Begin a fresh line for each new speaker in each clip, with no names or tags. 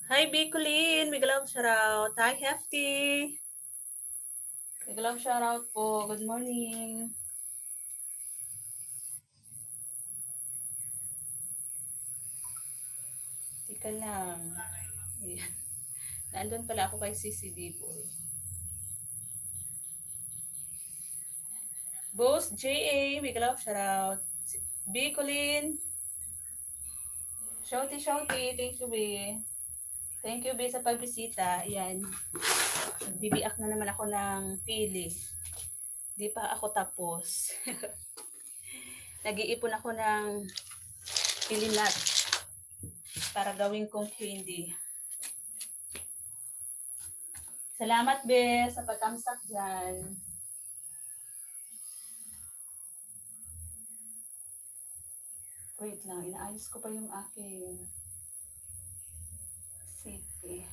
Hi, Bicolin. Big love shoutout. Hi, Hefty. Big love shoutout po. Good morning. Tika lang. Ayan. Nandun pala ako kay CCD po. Boss JA. Big love shoutout. Bicolin. Shouty, shouty. Thank you, B. Thank you, B, sa pagbisita. Ayan. Nagbibiak na naman ako ng pili. Di pa ako tapos. Nag-iipon ako ng pili nut para gawin kong candy. Salamat, Be, sa pagkamsak dyan. Wait lang, inaayos ko pa yung aking CP.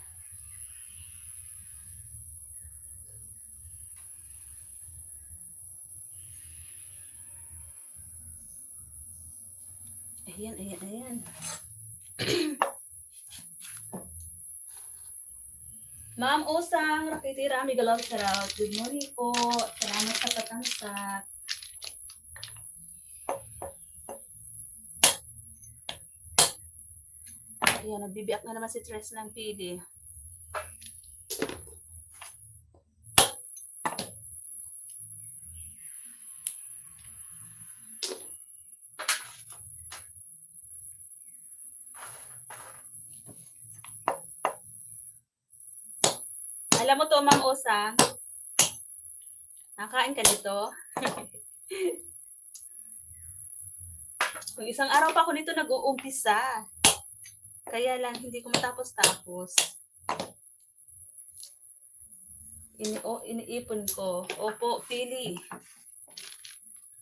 Ayan, ayan, ayan. Ma'am Osang, Rakitira, Miguelov, shoutout. Good morning po. Salamat sa patamsak. Ayan, nagbibiyak na naman si Tres ng PD. Alam mo to, Ma'am Osang, nakain ka nito? Kung isang araw pa ako nito nag-uumpisa. Kaya lang, hindi ko matapos-tapos. Iniipon ko. Opo, pili.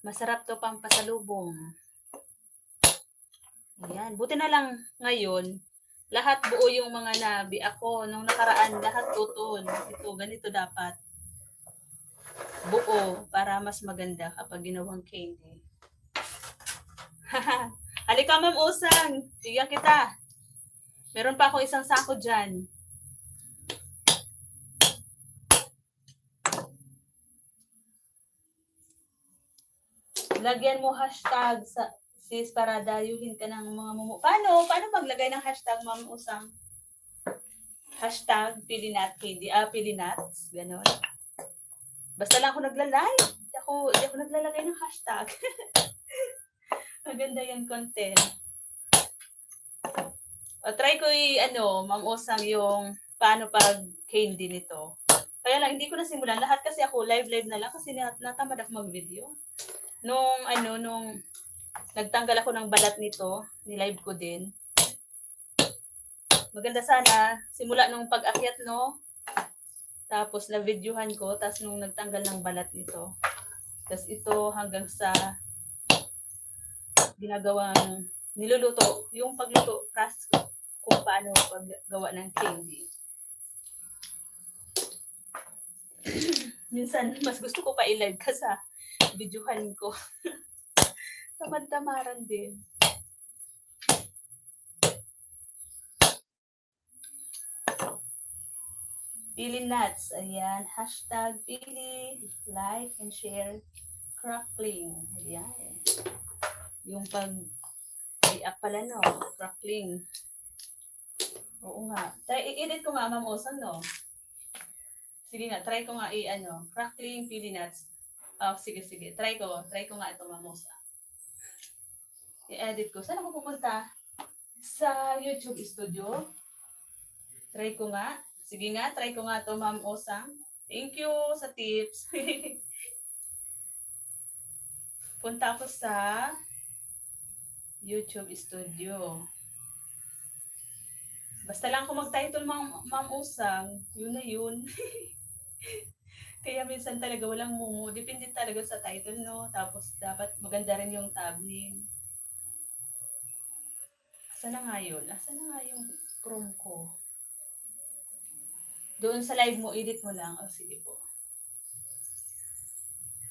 Masarap to pang pasalubong. Ayan. Buti na lang ngayon, lahat buo yung mga nabi ako. Nung nakaraan, lahat tutol. Ito, ganito dapat. Buo, para mas maganda kapag ginawang candy. Halika, Ma'am Usang. Bigyan kita. Meron pa ako isang sako dyan. Lagyan mo hashtag sa sis para dayuhin ka ng mga mumu. Paano? Paano maglagay ng hashtag, Ma'am Usang? Hashtag pilinat candy. Pilinats. Ganon. Basta lang ako nagla-live. Di ako naglalagay ng hashtag. Maganda yan content. Try ko Ma'am Osang, yung paano pag candy nito. Kaya lang, hindi ko nasimulan. Lahat kasi ako, live na lang kasi natamad ako mag-video. Nung nagtanggal ako ng balat nito, ni-live ko din. Maganda sana, simula nung pag-akyat, no? Tapos na-videohan ko, tapos nung nagtanggal ng balat nito. Tapos ito hanggang sa ginagawang niluluto, yung pagluto, process kung paano paggawa ng candy. Minsan, mas gusto ko pa i-live ka sa videohan ko. Tamad-tamaran din. Pili nuts. Ayan. Hashtag pili, like, and share. Crackling. Ayan. Yung pag-react pala, no? Crackling. Oo nga. I-edit ko nga, Ma'am Osang, no? Sige nga, try ko nga crackling pili nuts. Sige. Try ko nga ito, Ma'am Osang. I-edit ko. Saan ako pupunta? Sa YouTube studio. Try ko nga. Sige nga, try ko nga ito, Ma'am Osang. Thank you sa tips. Punta ako sa YouTube studio. Basta lang ako mag-title, Ma'am Osang. Yun na yun. Kaya minsan talaga walang mumu. Depende talaga sa title, no? Tapos dapat maganda rin yung thumbnail. Asa na nga yun? Asa na nga yung Chrome ko? Doon sa live mo, edit mo lang. Sige po.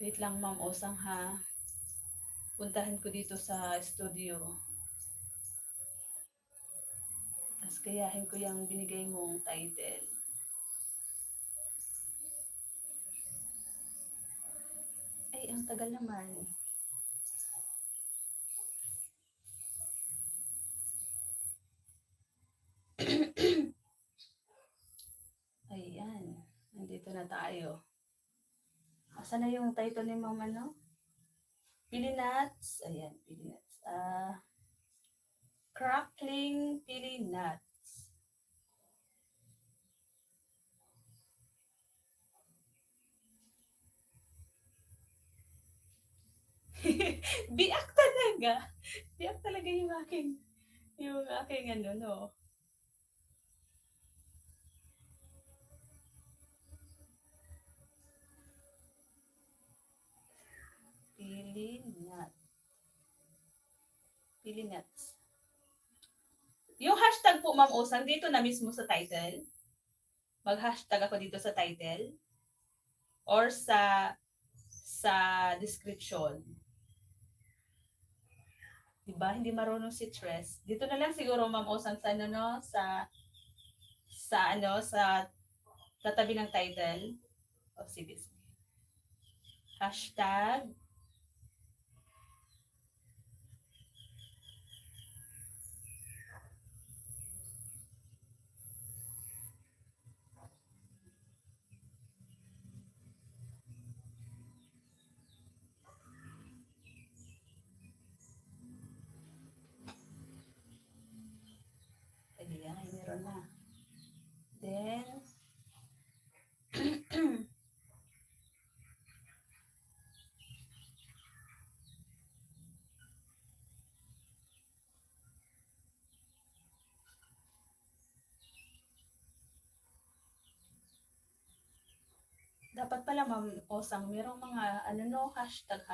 Wait lang, Ma'am Osang, ha? Puntahan ko dito sa studio. Tapos kayahin ko yung binigay mong title. Ay, ang tagal naman. Ayan. Nandito na tayo. Asan na yung title ni Ma'am ano? Pili nuts. Ayan, pili nuts. Crackling pili nuts. Biak talaga. Biak talaga yung aking ano, no. Pili nut. Pili nuts. Yung hashtag po, Ma'am Osang, dito na mismo sa title. Mag-hashtag ako dito sa title. Or sa description. Diba? Hindi marunong si Tres. Dito na lang siguro, Ma'am Osang, sa ano, no? Sa katabi ng title. O, sige. Hashtag. Ayan, meron na. Then, dapat pala, Ma'am Osang, merong mga, ano no, hashtag.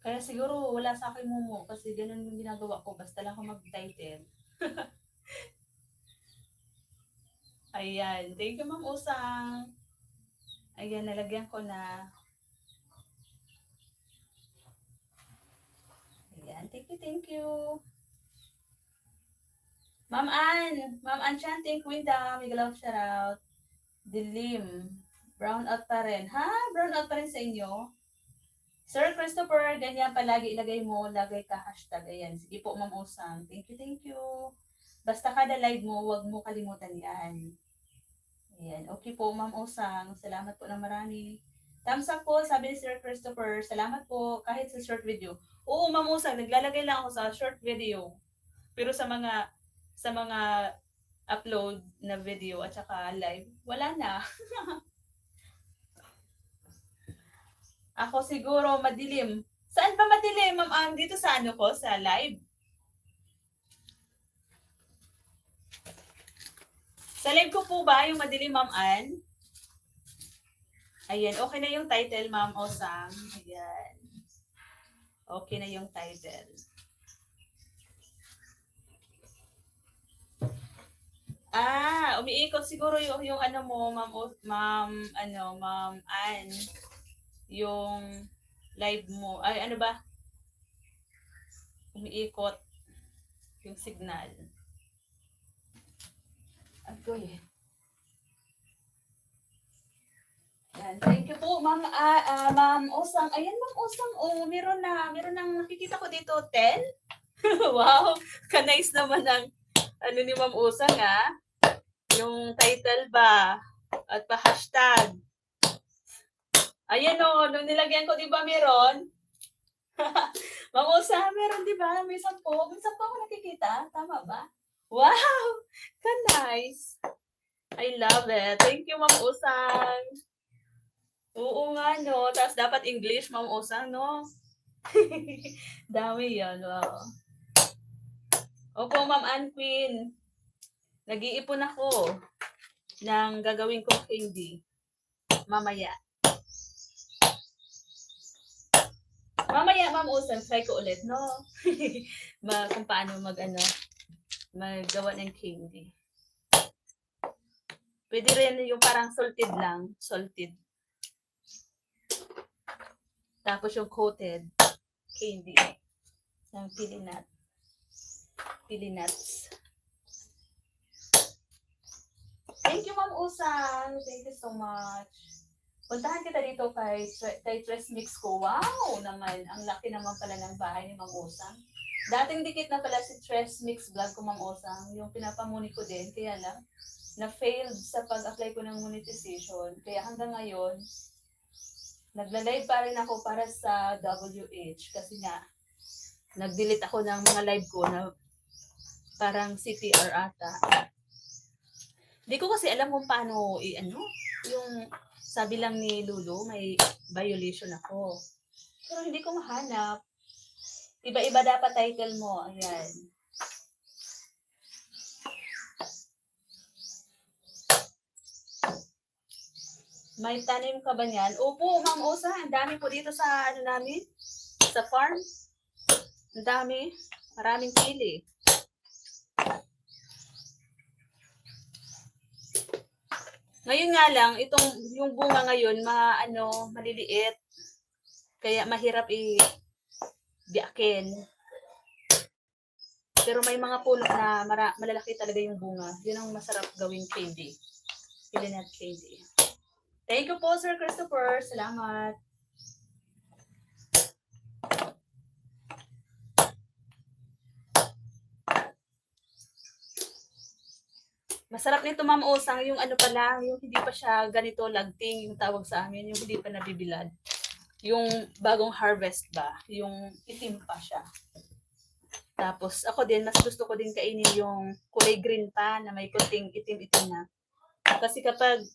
Kaya siguro wala sa akin mumu kasi ganun yung ginagawa ko. Basta lang ako mag-title. Ayan. Thank you, Ma'am Osang. Ayan, nalagyan ko na. Ayan. Thank you. Ma'am Ann Chanting, Quinta, Miguel of Shoutout. Dilim. Brown out pa rin. Ha? Brown out pa rin sa inyo? Sir Christopher, ganyan palagi ilagay mo, lagay ka hashtag. Ayan. Sige po, Ma'am Osang. Thank you. Basta kada live mo, huwag mo kalimutan yan. Ayan. Okay po, Ma'am Osang. Salamat po ng marami. Thumbs up po, sabi ni Sir Christopher. Salamat po, kahit sa short video. Oo, Ma'am Osang, naglalagay lang ako sa short video. Pero sa mga upload na video at saka live, wala na. Ako siguro madilim. Saan pa madilim, Ma'am Ann? Dito sa ano ko, sa live. Sa live ko po ba yung madilim, Ma'am Ann? Ayan, okay na yung title, Ma'am Osang. Ayan. Okay na yung title. Umiikot siguro yung ano mo, Ma'am Ann. Yung live mo. Ay, ano ba? Umiikot yung signal. Agoy. Yan. Thank you po, Ma'am Osang. Ayan, Ma'am Osang. Oh, meron nang nakikita ko dito, 10. Wow, ka-nice naman ang ano ni Ma'am Osang, ha? Yung title ba? At pa-hashtag. Ayan o, nung nilagyan ko, di ba meron? Ma'am Osang, meron di ba? May 10. May 10 ako nakikita. Tama ba? Wow! Ka-nice. I love it. Thank you, Ma'am Osang. Oo nga, no? Tapos dapat English, Ma'am Osang, no? Dami yan. Wow. Opo, Ma'am Ann Queen. Nag-iipon ako ng gagawin kong candy. Mamaya. Mamaya, Ma'am Osang, try ko ulit, no? Kung paano maggawa ng candy. Pwede rin yung parang salted lang. Salted. Tapos yung coated candy. ng pili nuts. Thank you, Ma'am Usang. Thank you so much. Puntahan kita dito kay Tres Mix ko. Wow naman. Ang laki naman pala ng bahay ni Ma'am Usang. Dating dikit na pala si Tres Mix vlog ko, Ma'am Usang. Yung pinapamuni ko din. Kaya lang, na-failed sa pag-apply ko ng monetization. Kaya hanggang ngayon, nagla-live pa rin ako para sa WH. Kasi nga, nag-delete ako ng mga live ko na parang CPR ata. Hindi ko kasi alam kung paano yung sabi lang ni Lulu, may violation ako. Pero hindi ko mahanap. Iba-iba dapat title mo. Ayan. May tanim ka ba niyan? Opo, Ma'am Osa. Ang dami po dito sa namin. Sa farm. Ang dami. Maraming pili. Ngayon nga lang, yung bunga ngayon, maliliit. Kaya mahirap biakin. Pero may mga puno na malalaki talaga yung bunga. Yun ang masarap gawing candy. Pili nut candy. Thank you po, Sir Christopher. Salamat. Masarap nito, Ma'am Osang, yung yung hindi pa siya ganito lagting, yung tawag sa amin, yung hindi pa nabibilad. Yung bagong harvest ba, yung itim pa siya. Tapos ako din, mas gusto ko din kainin yung kulay green pa na may kunting itim-itim na. Kasi kapag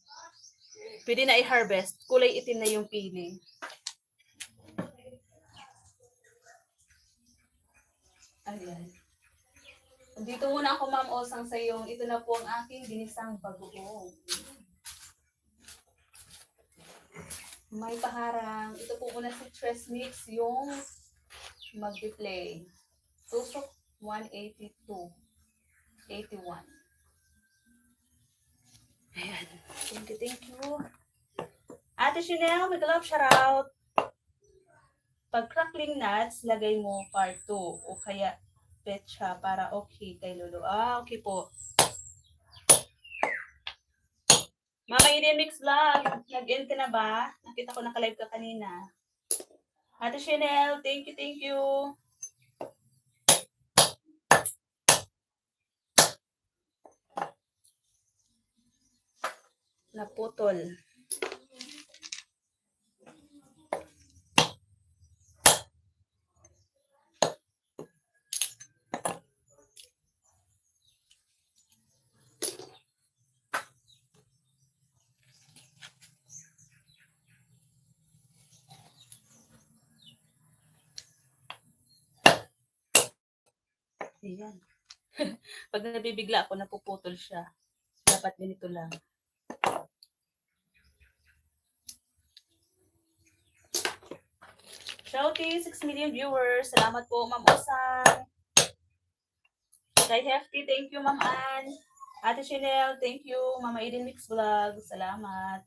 pwede na i-harvest, kulay itim na yung pili. Ayan. Dito muna ako, Ma'am Osang, sa iyong, ito na po ang aking ginisang bagoong. May paharang. Ito po muna si Tres Mix, yung mag-play. Tusok 182. 81. Ayan. Thank you. Ate Chanel, mag-love shoutout. Pag crackling nuts, lagay mo part 2 o kaya petsa para okay kay Lolo. Okay po. Mama Ine Mix Vlog, nag-end ka na ba? Nakita ko naka-live ka kanina. Ate Chanel, thank you. Naputol. Ayan. Pag nabibigla ako, napuputol siya. Dapat ganito lang. Shouty, 6 million viewers. Salamat po, Ma'am Osang. Kay Hefty, thank you, Ma'am Ann. Ate Chanel, thank you. Mama Eden Mix Vlog, salamat.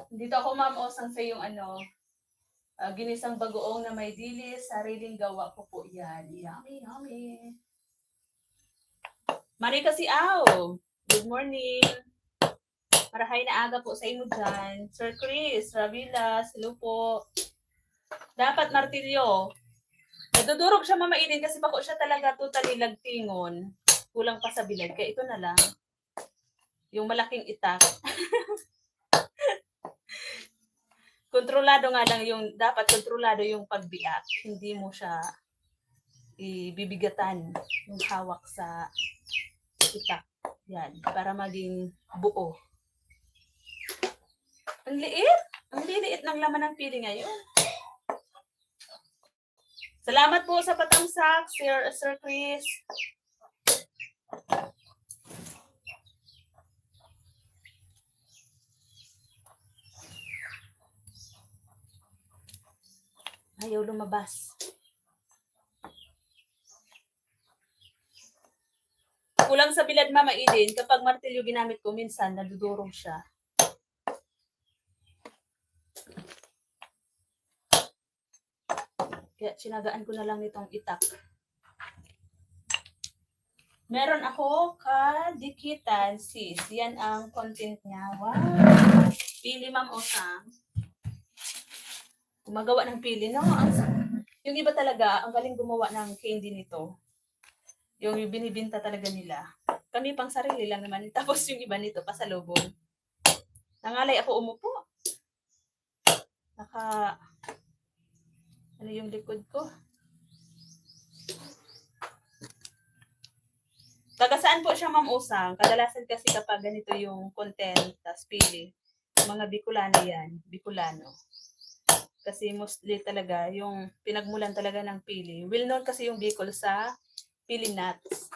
Dito ako, Ma'am Osang, sa yung ginisang bagoong na may dilis, sariling gawa ko po yan. Yummy. Marika si Au, good morning. Marahay na aga po sa inyo dyan. Sir Chris, Ravilas, hello po. Dapat martilyo. Nadudurog siya, Mama Eden, kasi bako siya talaga totally lagtingon. Kulang pa sa bilad. Kaya ito na lang. Yung malaking itak. Kontrolado nga lang dapat kontrolado yung pagbiak. Hindi mo siya ibibigatan yung hawak sa itak. Yan, para maging buo. Ang liit! Ang liliit ng laman ng pili ngayon. Salamat po sa patamsak, Sir Chris. Ayaw lumabas. Kulang sa bilad, Mama Eden. Kapag martilyo ginamit ko, minsan nadudurog siya. Kaya sinagaan ko na lang itong itak. Meron ako kadikitan, sis. Yan ang content niya. Wow! Pili, Ma'am Osang. Gumagawa ng pili. No, yung iba talaga, ang galing gumawa ng candy nito. Yung binibinta talaga nila. Kami pang sarili lang naman. Tapos yung iba nito, pasalubong. Nangalay ako umupo. Ano yung likod ko? Taga saan po siya, Ma'am Osang? Kadalasan kasi kapag ganito yung content, tas pili, mga Bicolano yan, Bicolano. Kasi mostly talaga, yung pinagmulan talaga ng pili. Well known kasi yung Bicol sa pili nuts.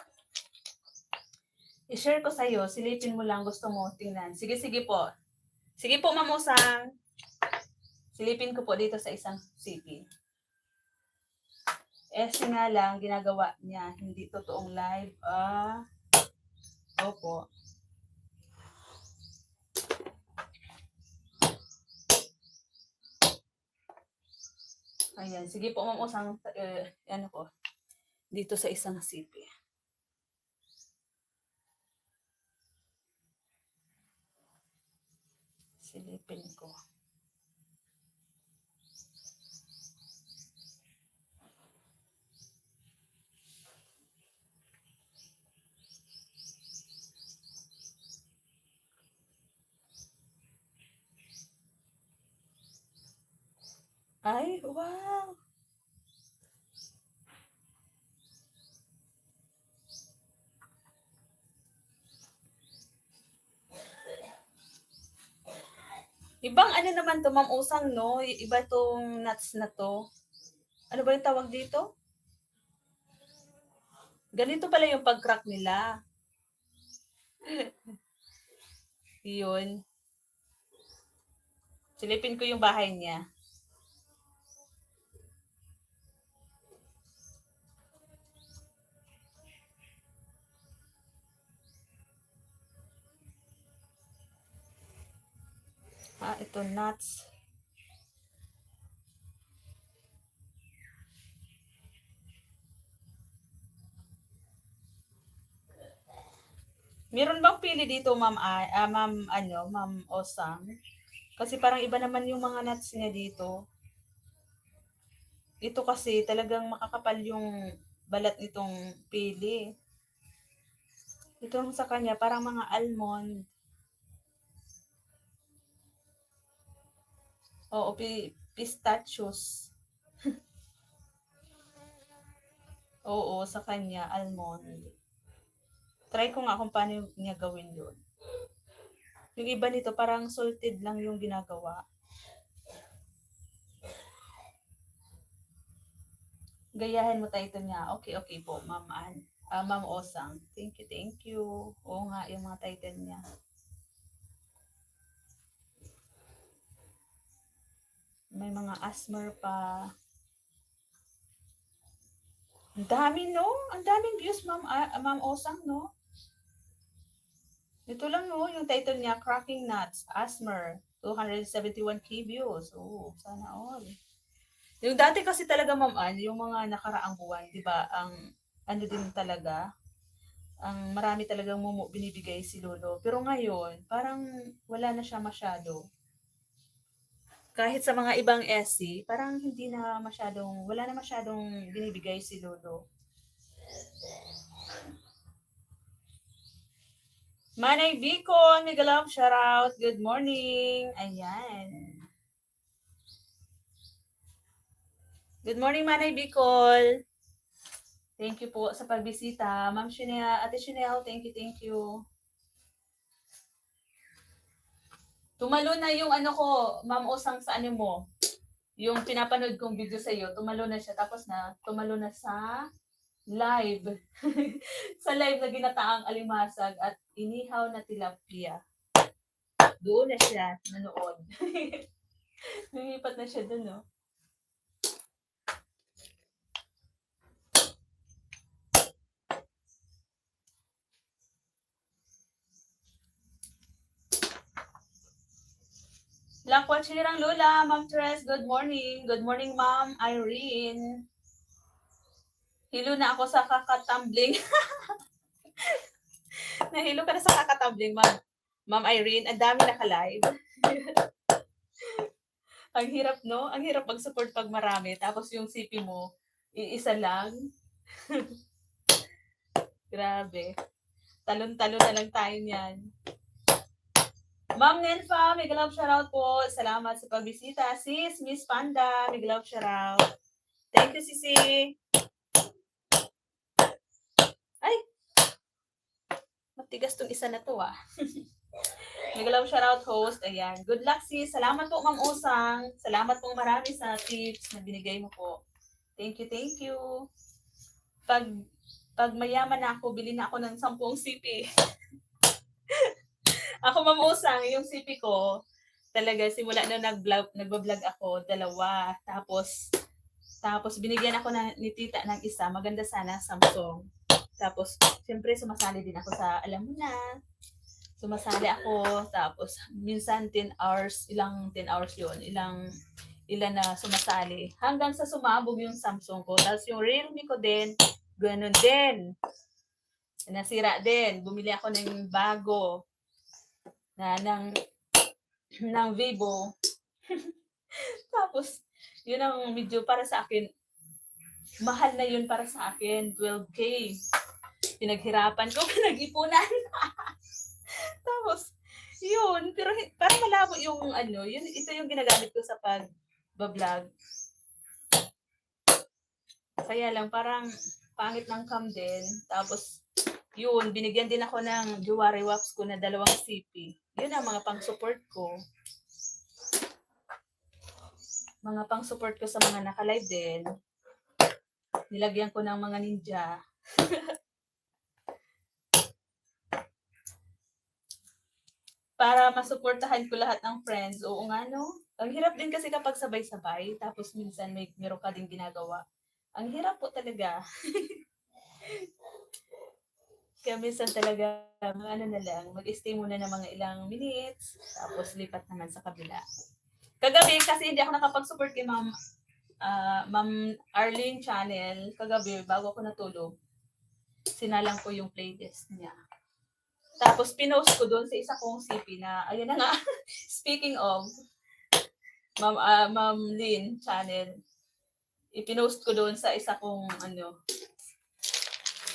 I-share ko sa'yo, silipin mo lang, gusto mo, tingnan. Sige, sige po. Sige po, Ma'am Osang. Silipin ko po dito sa isang city. Nga lang, ginagawa niya, hindi totoong live. Opo. Ayan, sige po, Ma'am Osang, ano ko, dito sa isang city. Silipin ko. Ay, wow! Ibang ano naman to, Ma'am Osang, no? Iba tong nuts na to. Ano ba yung tawag dito? Ganito pala yung pag-crack nila. Yun. Silipin ko yung bahay niya. Ito nuts. Meron bang pili dito, Ma'am Ma'am Osang? Kasi parang iba naman yung mga nuts niya dito. Ito kasi talagang makakapal yung balat nitong pili. Ito sa kanya parang mga almond. Oo, pistachios. Oo, sa kanya almond. Try ko nga kung paano niya gawin yun. Yung iba nito parang salted lang yung ginagawa. Gayahin mo tayo ito niya. Okay, okay po, Ma'am Osang. Thank you, thank you. Oo nga, yung mga title niya. May mga asthma pa. Ang dami, no? Ang daming views, Ma'am Osang, no? Ito lang, no? Yung title niya, Cracking Nuts, Asthma, 271k views. Oh, sana all. Yung dati kasi talaga, Ma'am yung mga nakaraang buwan, di ba, ang ano din talaga, ang marami talagang binibigay si Lolo. Pero ngayon, parang wala na siya masyado. Kahit sa mga ibang SC, parang wala na masyadong binibigay si Lolo. Manay Bicon, Migalom, shout out. Good morning. Ayan. Good morning, Manay Bicol. Thank you po sa pagbisita. Ma'am Shinea, Ate Shinea, thank you, thank you. Tumalo na yung ano ko, Ma'am Osang, sa ano mo. Yung pinapanood kong video sa iyo, tumalo na siya. Tapos tumalo na sa live. Sa live na ginataang alimasag at inihaw na tilapia. Doon na siya nanood. Lumipat na siya doon, no? Lakwatchirang Lola, Ma'am Tres, good morning. Good morning, Ma'am Irene. Hilo na ako sa kakatumbling. Nahilo ka na sa kakatumbling, Ma'am Irene. Ang dami naka-live. Ang hirap, no? Ang hirap mag-support pag marami. Tapos yung CP mo, iisa lang. Grabe. Talon-talon na lang tayo niyan. Ma'am Nenfa, may love shoutout po. Salamat sa pagbisita. Sis, Miss Panda, may love shoutout. Thank you, Sisi. Ay! Matigas tong isa na to, ah. May love shoutout host. Ayan. Good luck, sis. Salamat po, Ma'am Usang. Salamat po marami sa tips na binigay mo po. Thank you, thank you. Pag mayaman na ako, bili na ako ng 10 CP. Ako, Ma'am Usang, yung CP ko, talaga simula na nagbablog ako, 2. Tapos binigyan ako ni tita ng isa, maganda sana, Samsung. Tapos, siyempre, sumasali din ako sa, alam mo na, sumasali ako, tapos, minsan 10 hours, ilang 10 hours yun, ilan na sumasali. Hanggang sa sumabog yung Samsung ko. Tapos yung Realme ko din, ganun din. Nasira din. Bumili ako ng bago na ng Vivo. Tapos, yun ang medyo para sa akin, mahal na yun para sa akin, 12K. Pinaghirapan ko, pinag-ipunan. Tapos, yun, pero parang malabo yung ito yung ginagamit ko sa pag-vlog. Kaya lang, parang pangit ng cam din. Tapos, yun, binigyan din ako ng Jewelry Wax ko na 2 CP. Yun ang mga pang-support ko. Mga pang-support ko sa mga naka-live din. Nilagyan ko ng mga ninja. Para masuportahan ko lahat ng friends. Oo nga, no? Ang hirap din kasi kapag sabay-sabay. Tapos minsan meron ka din ginagawa. Ang hirap po talaga. Kaya minsan talaga, na lang, mag-stay muna ng mga ilang minutes. Tapos lipat naman sa kabila. Kagabi, kasi hindi ako nakapag-support kay Ma'am Arlene channel. Kagabi, bago ako natulog, sinalang ko yung playlist niya. Tapos, pinost ko doon sa isa kong CP na, ayun na nga, speaking of, Ma'am Lynn channel, ipinost ko doon sa isa kong,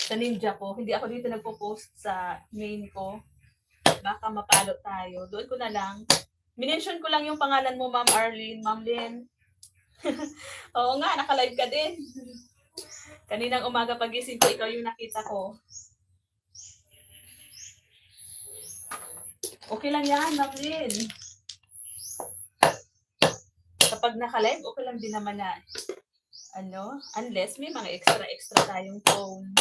sa ninja ko. Hindi ako dito nagpo-post sa main ko. Baka mapalo tayo. Doon ko na lang. Minention ko lang yung pangalan mo, Ma'am Arlene, Ma'am Lynn. Oo nga, naka-live ka din. Kaninang umaga pagising ko, ikaw yung nakita ko. Okay lang yan, Ma'am Lynn. Kapag naka-live, okay lang din naman na, unless may mga extra tayong phone.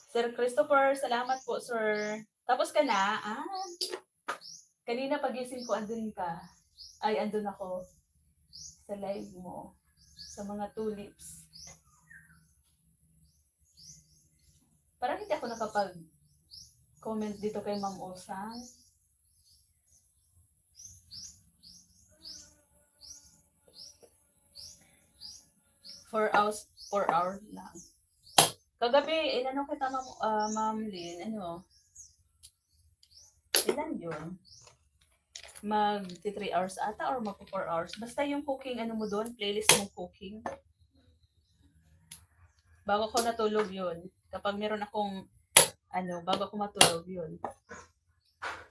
Sir Christopher, salamat po, sir. Tapos ka na? Kanina pagising ko, andun ka. Ay, andun ako. Sa live mo. Sa mga tulips. Parang hindi ako nakapag-comment dito kay Ma'am Osang. Four hours lang. Kagabi, inano kita, Ma'am Lynn, ilan yun? Mag 3 hours ata or mag 4 hours. Basta yung cooking, mo doon, playlist mong cooking. Bago ko natulog yun. Kapag meron akong, bago ako matulog yun.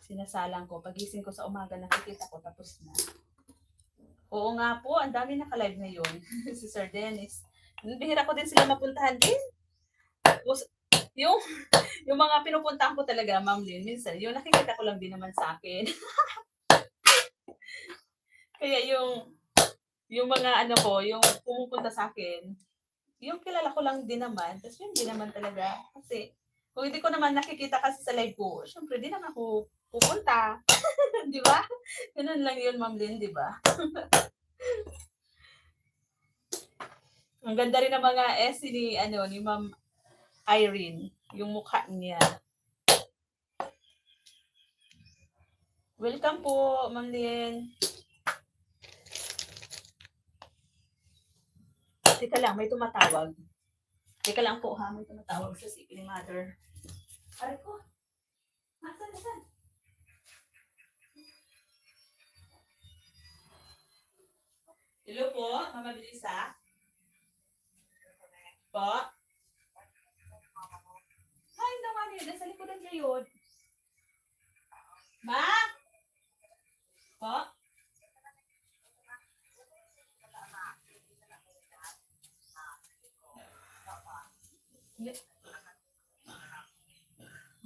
Sinasalang ko. Pagising ko sa umaga, nakikita ko, tapos na. Oo nga po, ang dami naka-live ngayon. Si Sir Dennis. Bihira ko din sila mapuntahan din. Yung mga pinupuntahan ko talaga, Ma'am Lynn, minsan, yung nakikita ko lang din naman sa akin. Kaya yung mga yung pumupunta sa akin, yung kilala ko lang din naman, tapos yun din naman talaga. Kasi, kung hindi ko naman nakikita kasi sa live ko, syempre, di naman ako pupunta. Di ba? Ganun lang yun, Ma'am Lynn, di ba? Ang ganda rin ng mga ni Ma'am Irene, yung mukha niya. Welcome po, Ma'am Lynn. Teka lang, may tumatawag. Teka lang po ha, may tumatawag sa CP ni Mother. Aray ko. Asan? Hello po, Mama Belisa. Po. Ay, naman yun. Nasa likodan niya yun. Ma? Po?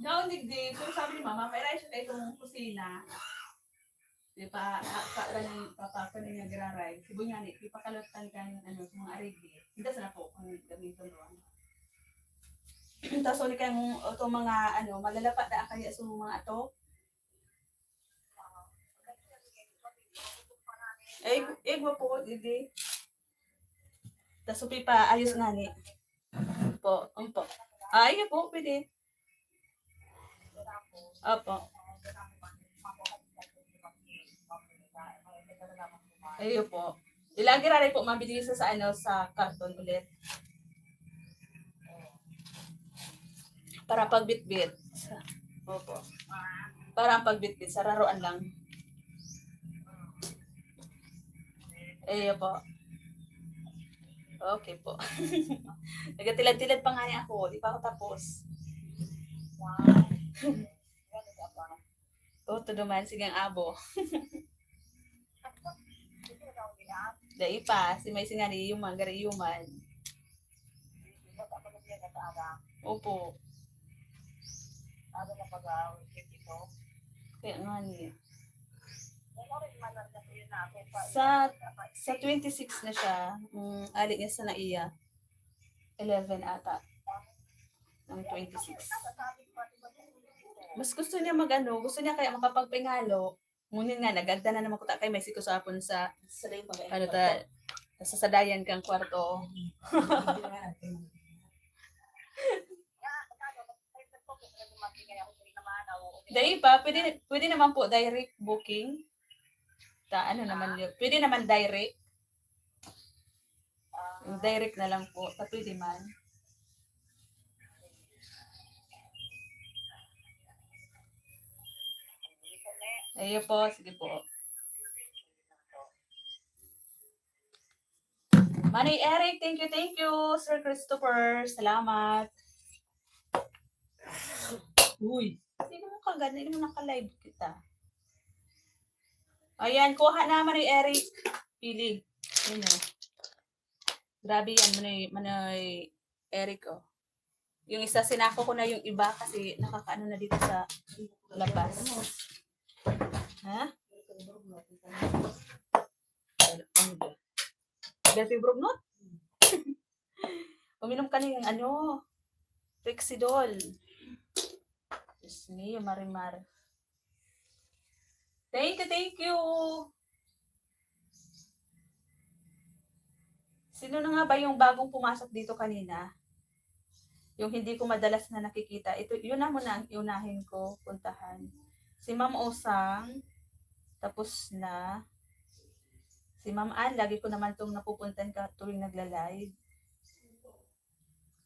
Naunig din. Pero sabi ni Mama, may siya na itong kusina. Di pa, papa niya graray. Sibo niya ni, di pa kalutan ka yung ano, mga arigli. Hindi sa po, kung gamitin doon. Tapos ulit kayong ito mga ano, malalapat na kaya sa mga ato. Mo po, didi. Tapos upi pa, ayos nga ni. Po, po. Ay, po, pwede. Opo. Ayun po. Ilagi rin po mabilis sa ano sa karton ulit. Para pagbitbit. Opo. Para pagbitbit sa raruan lang. Ayun po. Okay po. Nagatilad-tilad pa nga niya ako. Di pa ako tapos. Wow. Ito naman. Sige ang abo. Dahil pa. Si may singani yuman. Gari yuman. Opo. Kaya nga niya. Sa 26 na siya, alit niya sa naiya. 11 ata. Ng 26. Mas gusto niya gusto niya kaya makapagpingalo. Ngunit nga, nagagda na naman ko kay may sikusapon sa ano ta, sa sadayan kang kwarto. Dahil pa, pwede naman po direct booking. Ano naman yun? Pwede naman direct. Direct na lang po. Pwede man. Ayun po. Sige po. Manay Eric, thank you, Sir Christopher. Salamat. Uy. Hindi naman kaganda. Hindi naman naka-live kita. Ayan, kuha na Manay Eric. Pili. Ayan o. Grabe yan, Manay Eric o. Yung isa, sinako ko na yung iba kasi nakakaano na dito sa labas. Ha? Delphibromnot? Uminom ka na yung Rexidol. Diyos niyo, Marimar. Thank you. Sino na nga ba yung bagong pumasok dito kanina? Yung hindi ko madalas na nakikita. Yun na muna ang iunahin ko puntahan. Si Ma'am Osang, tapos na. Si Ma'am Ann, lagi ko naman itong napupuntan ka tuwing nagla-live.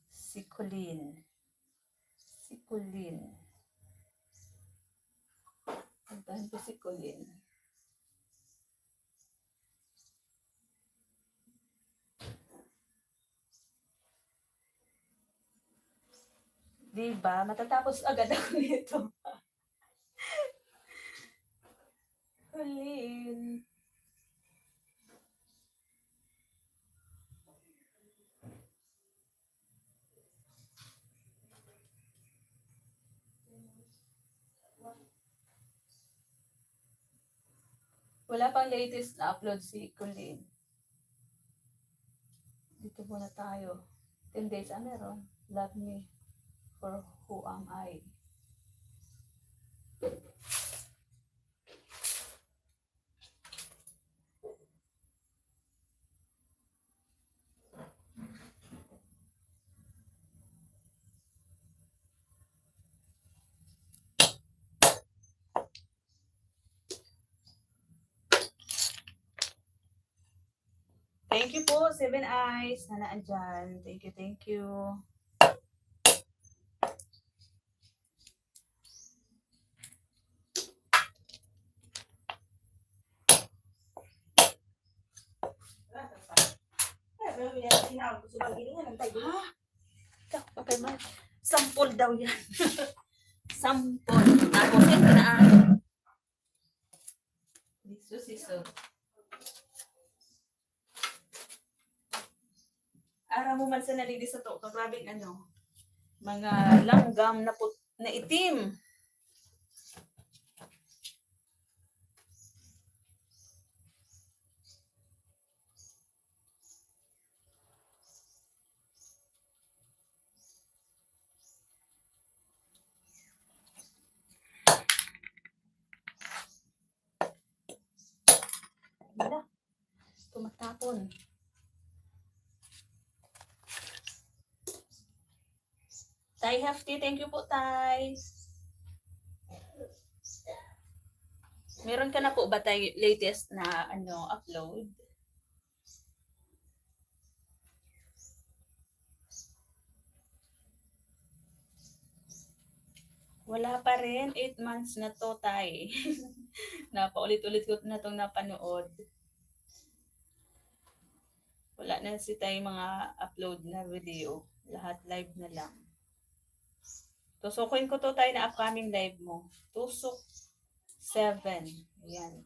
Si Colleen. Puntahan ko si Colleen. Diba? Matatapos agad ako nito. Colleen. Wala pang latest na upload si Colleen. Dito muna tayo. 10 days, meron. Love me for who am I. Thank you po, Seven Eyes na naandyan. Thank you, thank you. Okay, man. Sampol daw yan. Sampol. Tapos, ito na ang siso. Ara mo man sa nalili sa to. Kagrabing ano. Mga langgam na itim. Wala. Tumatapon. Tay Hefty, thank you po, Tay. Meron ka na po ba tayo latest na upload? Wala pa rin. 8 months na to, Tay. Napaulit-ulit ko na itong napanood. Wala na si Tay mga upload na video. Lahat live na lang. Tusukin ko to, Tay, na upcoming live mo. Tusok 7. Ayan.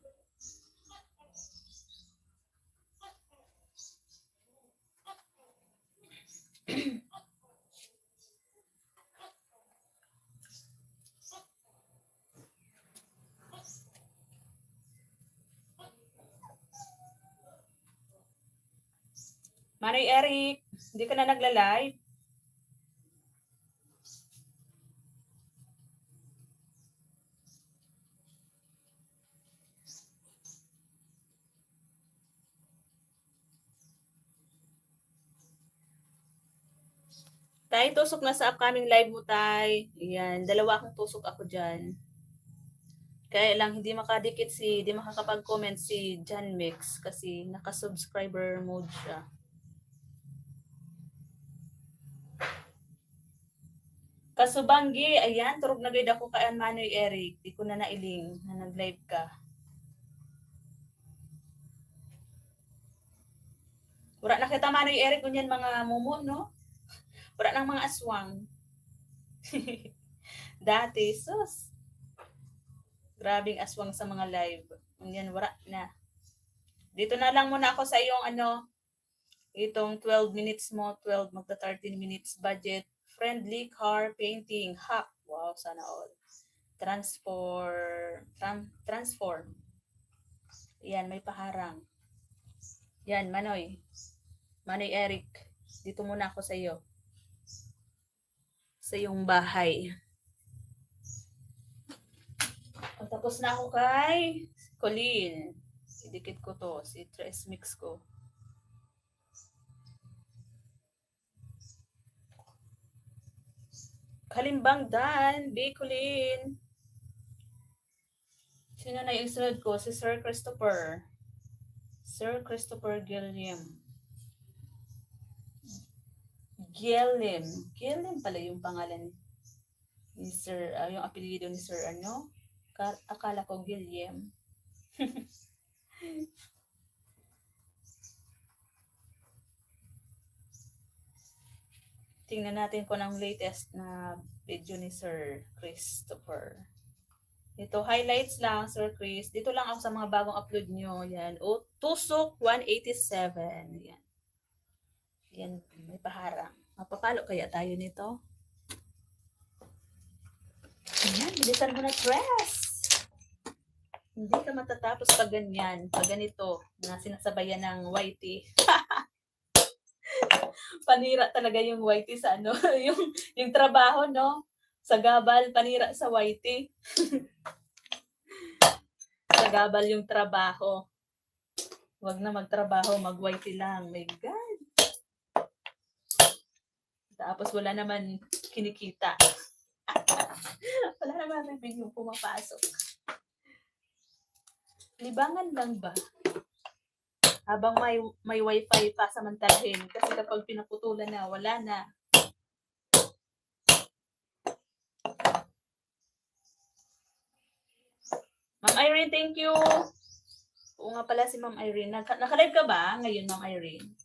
Manay Eric, hindi ka na nagla-live? Tay, tusok na sa upcoming live mo, Tay. Ayan, 2 akong tusok ako dyan. Kaya lang, hindi makakapag-comment si John Mix kasi naka-subscriber mode siya. Kasubanggi, ayan, turog na gayud ako kay Manoy Eric. Di ko na nailing na nag-live ka. Wala na kita Manoy Eric, kunyan mga mumo, no? Wala nang mga aswang. Dati, sus. Grabing aswang sa mga live. Kunyan, wala na. Dito na lang muna ako sa iyong itong 12 minutes mo, 12 magta 13 minutes budget. Friendly car painting hack. Wow, sana all. Transform. Yan, may paharang. Yan, Manoy Eric. Dito muna ako sa iyo. Sa iyong bahay. Tapos na ako kay Colleen. Idikit ko to. Si Tres Mix ko. Kalimbang Dan. Colleen. Sino na yung sunod ko? Si Sir Christopher. Sir Christopher Gilliam. Gilliam pala yung pangalan ni Sir, yung apelyido ni Sir akala ko Gilliam. Tingnan natin kung ang latest na video ni Sir Christopher. Ito, highlights lang, Sir Chris. Dito lang ako sa mga bagong upload nyo. Yan. O, Tusok 187. Yan. Yan, may paharang. Mapapalo kaya tayo nito? Ayan, bilisan mo na, Tres. Hindi ka matatapos pag ganyan, pag ganito, na sinasabayan ng whitey. Panira talaga yung whitey sa yung trabaho, no? Sa gabal, panira sa whitey. Sa gabal yung trabaho. Huwag na magtrabaho, mag-whitey lang. My God. Tapos wala naman kinikita. Wala naman revenue pumapasok. Libangan lang ba? Habang may wifi pa samantalahin. Kasi kapag pinaputulan na, wala na. Ma'am Irene, thank you. Oo nga pala si Ma'am Irene. Nakalive ka ba ngayon, Ma'am Irene?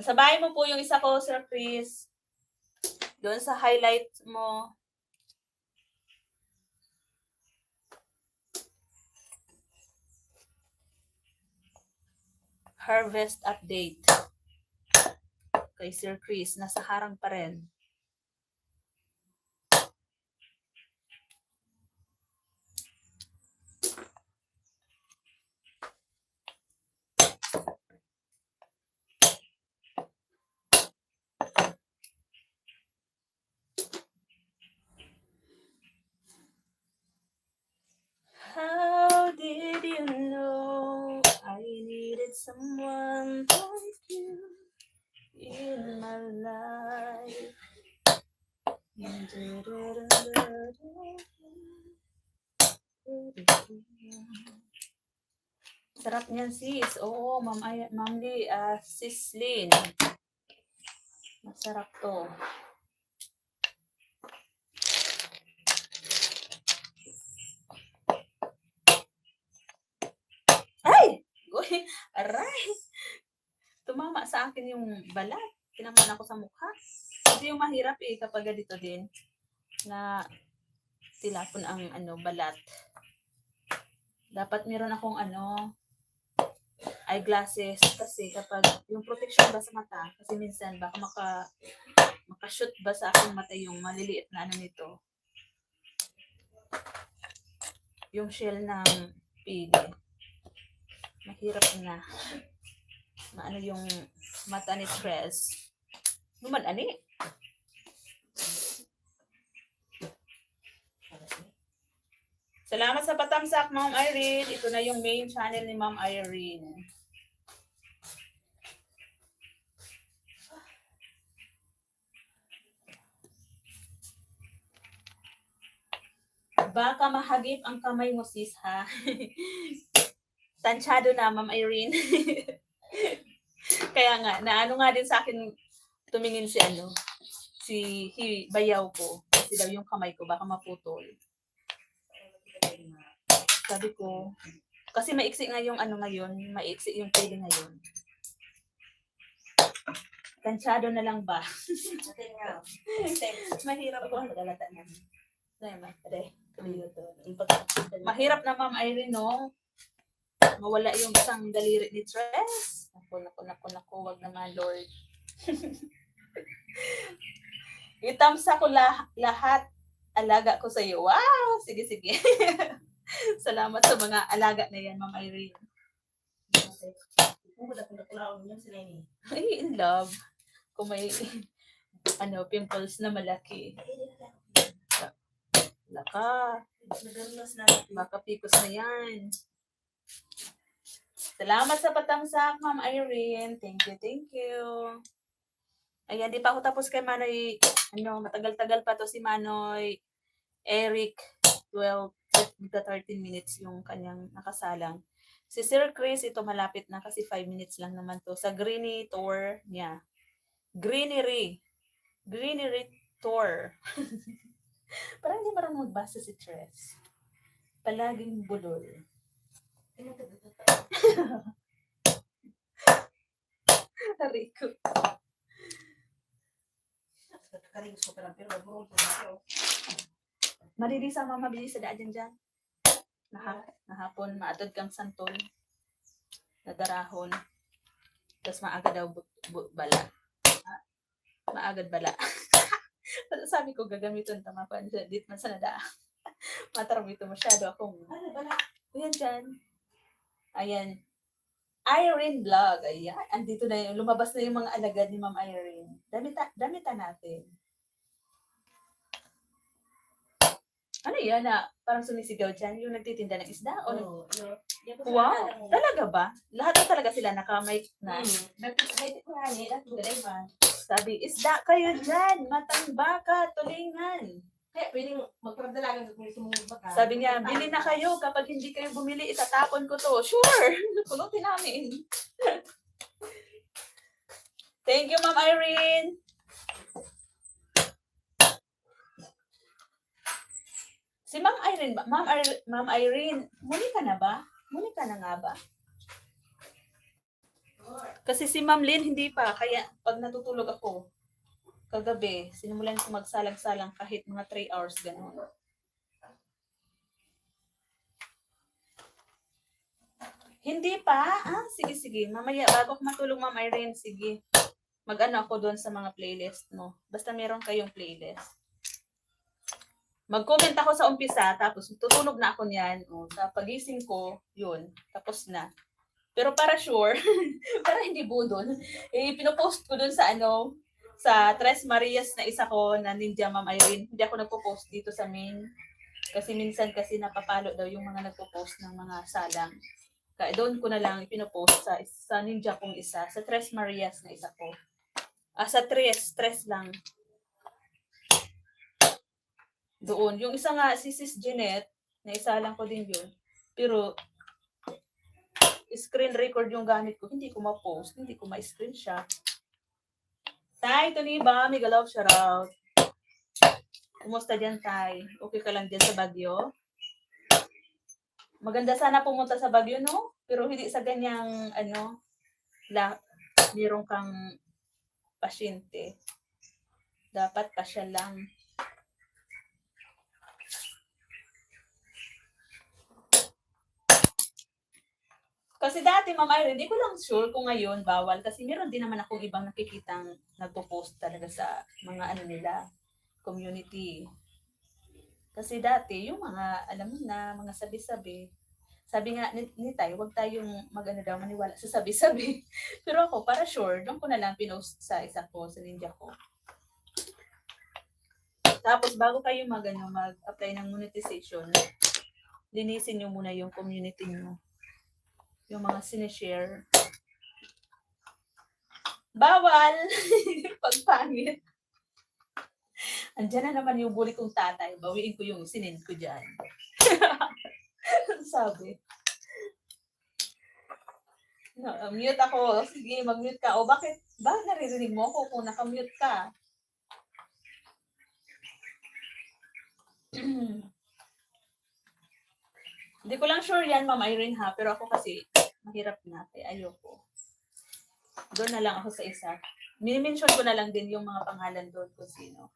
Nasa bahay mo po yung isa ko, Sir Chris. Doon sa highlight mo. Harvest update. Kay Sir Chris, nasa harang pa rin. How did you know I needed someone like you in my life? Sarap niyan sis. Oo, Ma'am Lee, Sis Lynn. Masarap to. Ay! Uy, aray! Tumama sa akin yung balat. Tinaman ako sa mukha. Kasi yung mahirap kapag dito din na tilapon ang balat. Dapat meron akong eyeglasses kasi kapag yung protection ba sa mata kasi minsan baka makashoot ba sa aking mata yung maliliit na nito. Yung shell ng pili. Mahirap na. Maano yung mata ni Tres. Numan ani? Salamat sa patamsak, Ma'am Irene. Ito na yung main channel ni Ma'am Irene. Baka mahagip ang kamay mo, sis, ha? Tansyado na, Ma'am Irene. Kaya nga, naano nga din sa akin tumingin si bayaw ko. Kasi daw yung kamay ko, baka maputol. Sabi ko, kasi maiksi nga yung ngayon, maiksi yung pili ngayon. Tansyado na lang ba? Mahirap ko. Mahirap na, Ma'am Irene, no? Mawala yung isang daliri ni Tres. Naku, wag naman, Lord. Itamsa ko lahat alaga ko sa iyo. Wow! Sige. Salamat sa mga alaga na yan, Ma'am Irene. Ay, in love. Kung may pimples na malaki. Laka. Baka pikos na yan. Salamat sa patamsak, Ma'am Irene. Thank you. Ayan, di pa ako tapos kay Manoy. Matagal-tagal pa to si Manoy Eric. 13 minutes yung kanyang nakasalang. Si Sir Chris, ito malapit na kasi 5 minutes lang naman to. Sa Greeny Tour niya. Greenery Tour. Parang hindi marunong magbasa si Tres. Palaging bulol. Rico. Malilis ang mamabilis sa daan dyan. Nahapon, maatod kang santol. Nadarahon. Tapos maaga daw bala. Maagad bala. Sabi ko, gagamitin tama pa. Dito man sa nada. Matarabito masyado akong. Bala? Ayan dyan. Ayan. Irene Vlog. Ayan. Andito na yung, lumabas na yung mga alagad ni Ma'am Irene. Damitan natin. Ano yan na parang sumisigaw dyan? Yung nagtitinda ng isda? O
Oo.
wow! Talaga ba? Lahat na talaga sila nakamay na. Sabi, isda kayo dyan! Matang baka, tulingan!
Kaya pwedeng magpapadalagan kung gusto mong baka.
Sabi niya, bili na kayo. Kapag hindi kayo bumili, itatapon ko to. Sure! Pulutin namin. Thank you, Ma'am Irene. Si Ma'am Irene ba? Ma'am Irene, muli ka na ba? Muli ka na nga ba? Kasi si Ma'am Lynn hindi pa. Kaya pag natutulog ako, kagabi, sinimulan ko magsalang-salang kahit mga 3 hours ganun. Hindi pa? Ah, sige. Mamaya, bago ako matulog, Ma'am Irene, sige. Mag-ano ako doon sa mga playlist mo. Basta meron kayong playlist. Mag-comment ako sa umpisa, tapos tutulog na ako niyan. O, sa pagising ko, yun. Tapos na. Pero para sure, para hindi budol, pinopost ko doon sa sa Tres Marias na isa ko na Ninja Ma'am Irene. Hindi ako nagpo-post dito sa main. Kasi minsan kasi napapalo daw yung mga nagpo-post ng mga salang. Kaya doon ko na lang ipinopost sa Ninja kong isa. Sa Tres Marias na isa ko. Sa Tres lang. Doon. Yung isa nga, si Sis Jeanette, na isa lang ko din yun. Pero, screen record yung gamit ko. Hindi ko ma-post. Hindi ko ma-screenshot. Tay, ito ni ba? Mega love, shout out. Kumusta dyan, Tay? Okay ka lang dyan sa Baguio? Maganda sana pumunta sa Baguio, no? Pero hindi sa ganyang, mayroong kang pasyente. Dapat pasya lang. Kasi dati, Ma'am Irene, hindi ko lang sure kung ngayon bawal. Kasi meron din naman akong ibang nakikitang nagpo-post talaga sa mga nila, community. Kasi dati, yung mga, alam mo na, mga sabi-sabi. Sabi nga ni Tay, huwag tayong maniwala sa sabi-sabi. Pero ako, para sure, doon ko na lang pinost sa isa ko, sa ninja ko. Tapos, bago kayo mag-apply ng monetization, linisin nyo muna yung community nyo. Yung mga sinishare. Bawal! Pagpangit. Andiyan na naman yung bully kong tatay. Bawiin ko yung sinend ko dyan. Sabi. No, mute ako. Sige, mag-mute ka. O bakit? Bakit naririnig mo ako kung naka-mute ka? Hindi ko lang sure yan, Ma'am Irene ha. Pero ako kasi, mahirap na. Kaya ayoko. Doon na lang ako sa isa. Minimension ko na lang din yung mga pangalan doon kung sino.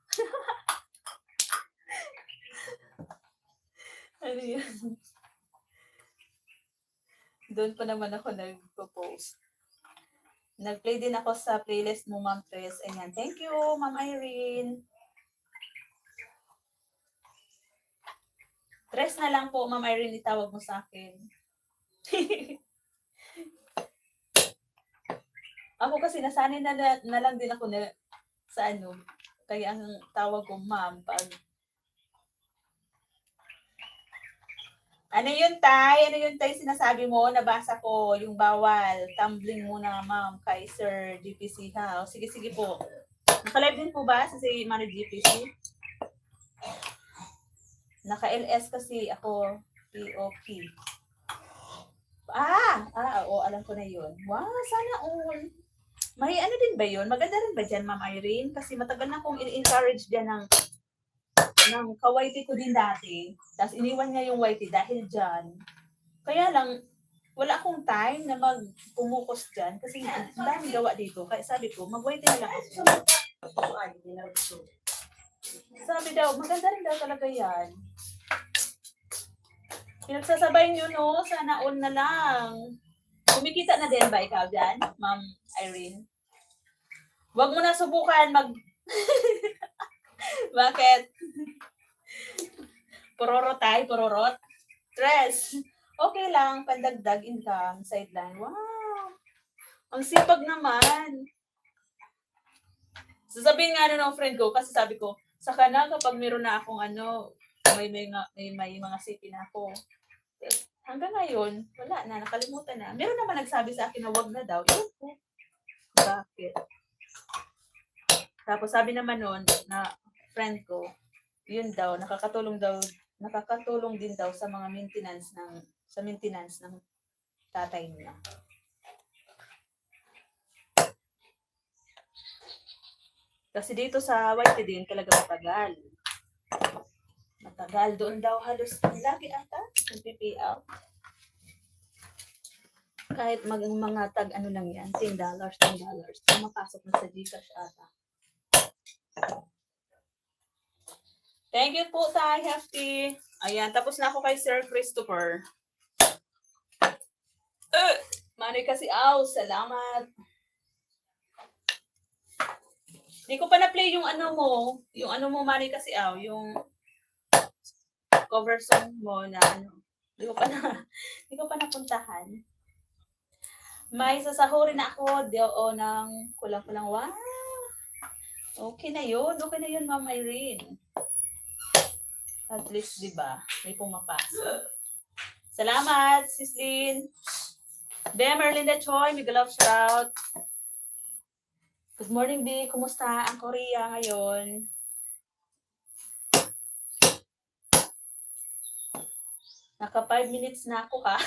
Ano yan? Doon pa naman ako nag-propose. Nag-play din ako sa playlist mo, Ma'am Tres. Ayan. Thank you, Ma'am Irene. Tres na lang po, Ma'am Irene, itawag mo sa akin. Ako kasi nasanay na lang din ako na sa kaya ang tawag ko ma'am pag Ano yun, Tay, sinasabi mo? Nabasa ko yung bawal. Tumbling muna, ma'am, kay Sir GPC ha. O, sige po. Naka-live din po ba si Mano GPC? Naka-LS kasi ako, POP. Alam ko na yun. Wow, sana all. May din ba yun? Maganda rin ba dyan, Ma'am Irene? Kasi matagal na akong in-encourage dyan ng ka-YT ko din dati. Tapos iniwan niya yung YT dahil dyan. Kaya lang, wala akong time na mag-pumukos dyan. Kasi nga, ang daming gawa dito. Kaya sabi ko, mag-YT na lang ako. Sabi daw, maganda rin daw talaga yan. Pinagsasabay nyo, no? Sana all na lang. Kumikita na din ba ikaw dyan, Ma'am Irene? Huwag mo na subukan Bakit? Pororot. Tres. Okay lang, pandagdag income, sideline. Wow! Ang sipag naman. Sasabihin nga ng friend ko, kasi sabi ko, saka na kapag meron na akong may mga CP na ako. Hanggang ngayon, wala na, nakalimutan na. Meron naman nagsabi sa akin na wag na daw. Yun po. Bakit? Tapos sabi naman nun na friend ko, yun daw, nakakatulong din daw sa mga maintenance ng tatay niya. Kasi dito sa White din talaga matagal. Matagal. Doon daw halos lagi ata nag-pay out. Kahit mga tag ano lang yan, $10, $10. Pumapasok na sa Gcash ata. Thank you po, Tay Hefty. Ayan, tapos na ako kay Sir Christopher. Manoy kasi, salamat. Di ko pa na-play yung ano mo, Manoy kasi, yung cover song mo na ano. Di ko pa napuntahan. May sasahurin ako ng kulang-kulang. Wow! Okay na yun, Ma'am Irene. At least, di ba, may pumapasok. Salamat, Sislin. Bea Merlinda Choi, big love shout. Good morning, B. Kumusta ang Korea ngayon? Naka 5 minutes na ako, ha?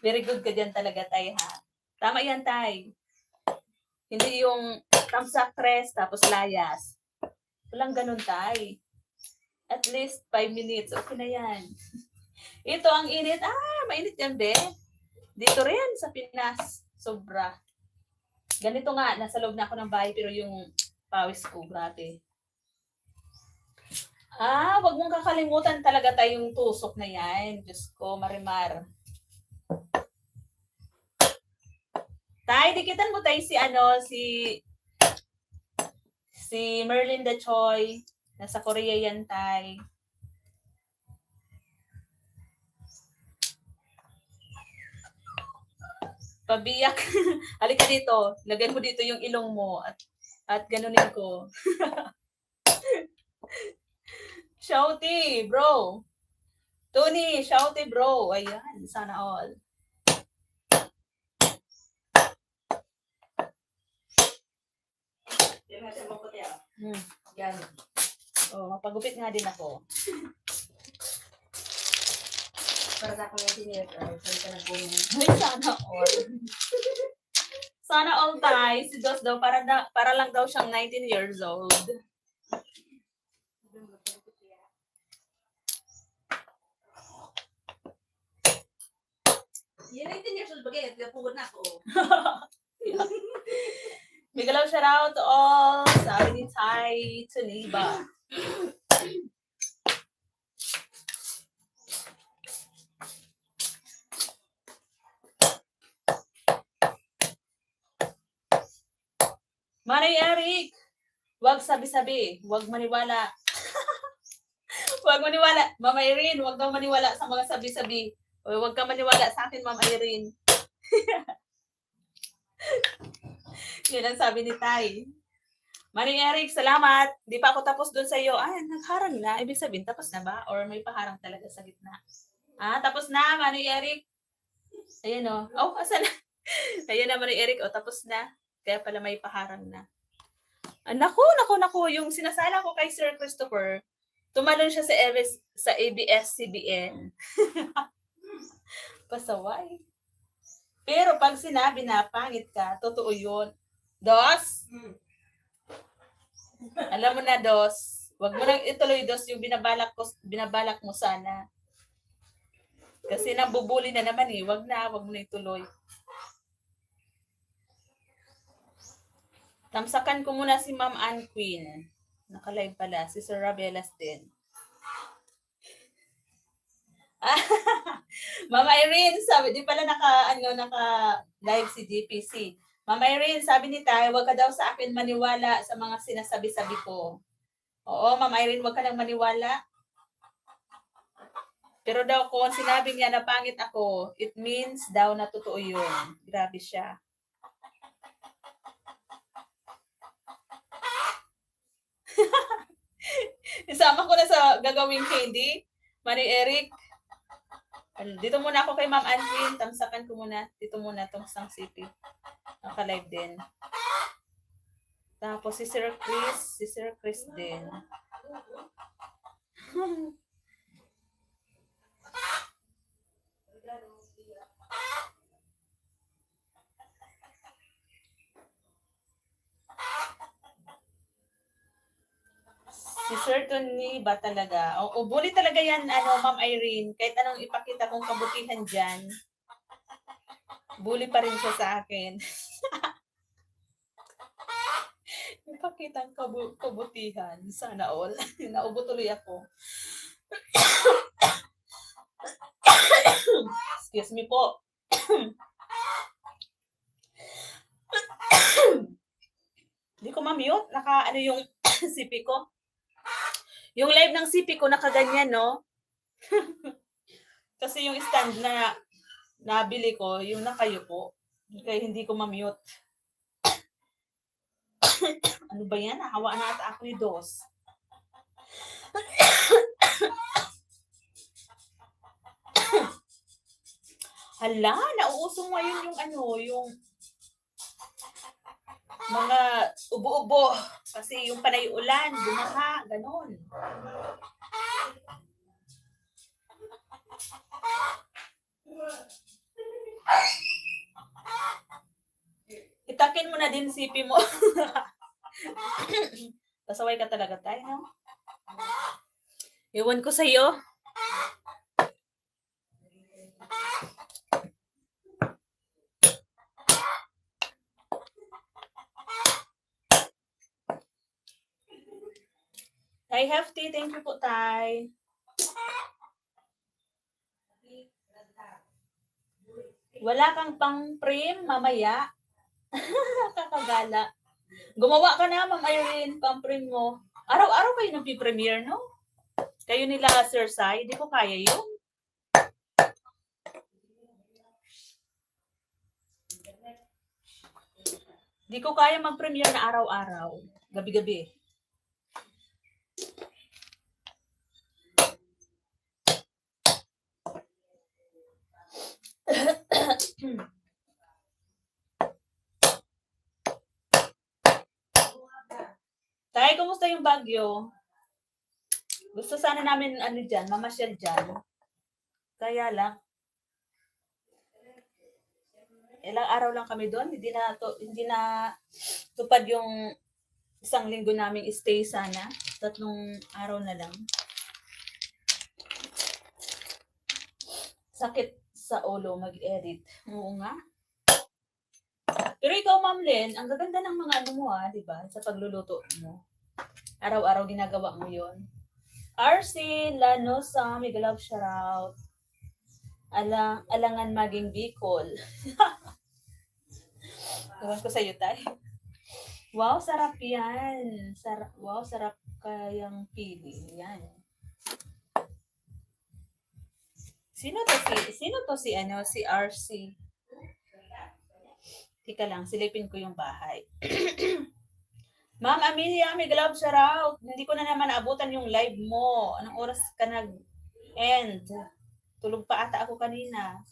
Very good ka dyan talaga, Tay, ha? Tama yan, Tay. Hindi yung tamsak tres, tapos layas. Walang ganun, Tay. At least 5 minutes. Okay na yan. Ito ang init. Mainit yan, Be. Dito rin sa Pinas. Sobra. Ganito nga, nasa loob na ako ng bahay, pero yung pawis ko, grabe. Wag mong kakalimutan talaga tayong tusok na yan. Diyos ko, Marimar. Tay, dikitan mo tayo si Merlinda Choi. Nasa Korea yan, Tay. Pabiyak. Halika dito. Lagyan mo dito yung ilong mo at ganunin ko. Shouty, bro. Tony, shouty, bro. Ayan, sana all. Yan. Mapagupit nga din ako.
Para sa akong engineer,
Sana all. Sana all, Tay. Si Dos daw, para lang daw siyang 19 years old.
Yan 19 years old bagay, pugod na ako.
Big love shout out to all. Sabi ni Tay Tuniba. Manay Eric, wag sabi-sabi, wag maniwala. Wag maniwala. Mama Irene, wag daw maniwala sa mga sabi-sabi. O wag ka maniwala sa akin, Mama Irene. Yan ang sabi ni Tay. Manay Eric, salamat. Di pa ako tapos doon sa iyo. Nagharang na. Ibig sabihin, tapos na ba? Or may paharang talaga sa gitna? Tapos na, Manay Eric. Ayan o. Asan na? Ayan na, Manay Eric. Tapos na. Kaya pala may paharang na. Naku. Yung sinasala ko kay Sir Christopher, tumalon siya sa ABS-CBN. Pasaway. Pero pag sinabi na pangit ka, totoo yun. Dos? Alam mo na, Dos. Wag mo nang ituloy, Dos, yung binabalak mo sana. Kasi nabubuli na naman eh. Wag mo na ituloy. Tamsakan ko muna si Ma'am Ann Queen. Naka-live pala. Si Sir Rabelas din. Mama Irene, sabi, di pala naka-live si GPC. Mama Irene, sabi ni Tay, wag ka daw sa akin maniwala sa mga sinasabi-sabi ko. Oo, Mama Irene, wag ka lang maniwala. Pero daw kung sinabi niya na pangit ako, it means daw na totoo yun. Grabe siya. Isama ko na sa gagawing candy. Manny Eric. Dito muna ako kay Ma'am Anlin. Tamsakan ko muna. Dito muna tong Sang City. Naka-live din. Tapos si Sir Chris din. Si Sir Tony ba talaga? O bully talaga yan, Ma'am Irene. Kahit anong ipakita kong kabutihan dyan, bully pa rin siya sa akin. Ipakita ang kabutihan. Sana all. Naubo tuloy ako. Excuse me po. Hindi ko ma-mute. Naka yung CP ko. Yung live ng CP ko nakaganyan, no? Kasi yung stand na nabili ko, yung nakayupo. Kaya hindi ko ma-mute. Ano ba yan? Hawa na ata ako yung dos. Hala, nauusong ngayon yung mga ubo-ubo. Kasi yung panay ulan, bumaha, ganon. Itakin mo na din sipi mo. Pasaway ka talaga tayo, no? Iwan ko sa'yo. Tay Hefty, thank you po, Tay. Wala kang pang-prim mamaya. Kakagala. Gumawa ka na, Ma'am Irene, pang-prim mo. Araw-araw kayo nag-premiere, no? Kayo nila, Sir Sai. Hindi ko kaya yun. Hindi ko kaya mag-premiere na araw-araw. Gabi-gabi. Tay, kumusta yung Baguio? Gusto sana namin dyan, mamasyal dyan. Kaya lang, ilang araw lang kami doon, hindi na tupad yung isang linggo naming stay sana. 3 araw na lang. Sakit sa ulo mag-edit. Oo nga. Pero ikaw, Ma'am Len, ang gaganda ng mga mo di ba? Sa pagluluto mo. Araw-araw ginagawa mo yon. RC Lanosa, may love shoutout. Alangan maging Bicol. Ewan ko sa'yo, Tay. Wow, sarap yan. Wow, sarap kayang pili. Yan. Sino to si RC? Tika lang, silipin ko yung bahay. Ma'am Amelia, may love shoutout. Hindi ko na naman naabutan yung live mo. Anong oras ka nag-end? Tulog pa ata ako kanina.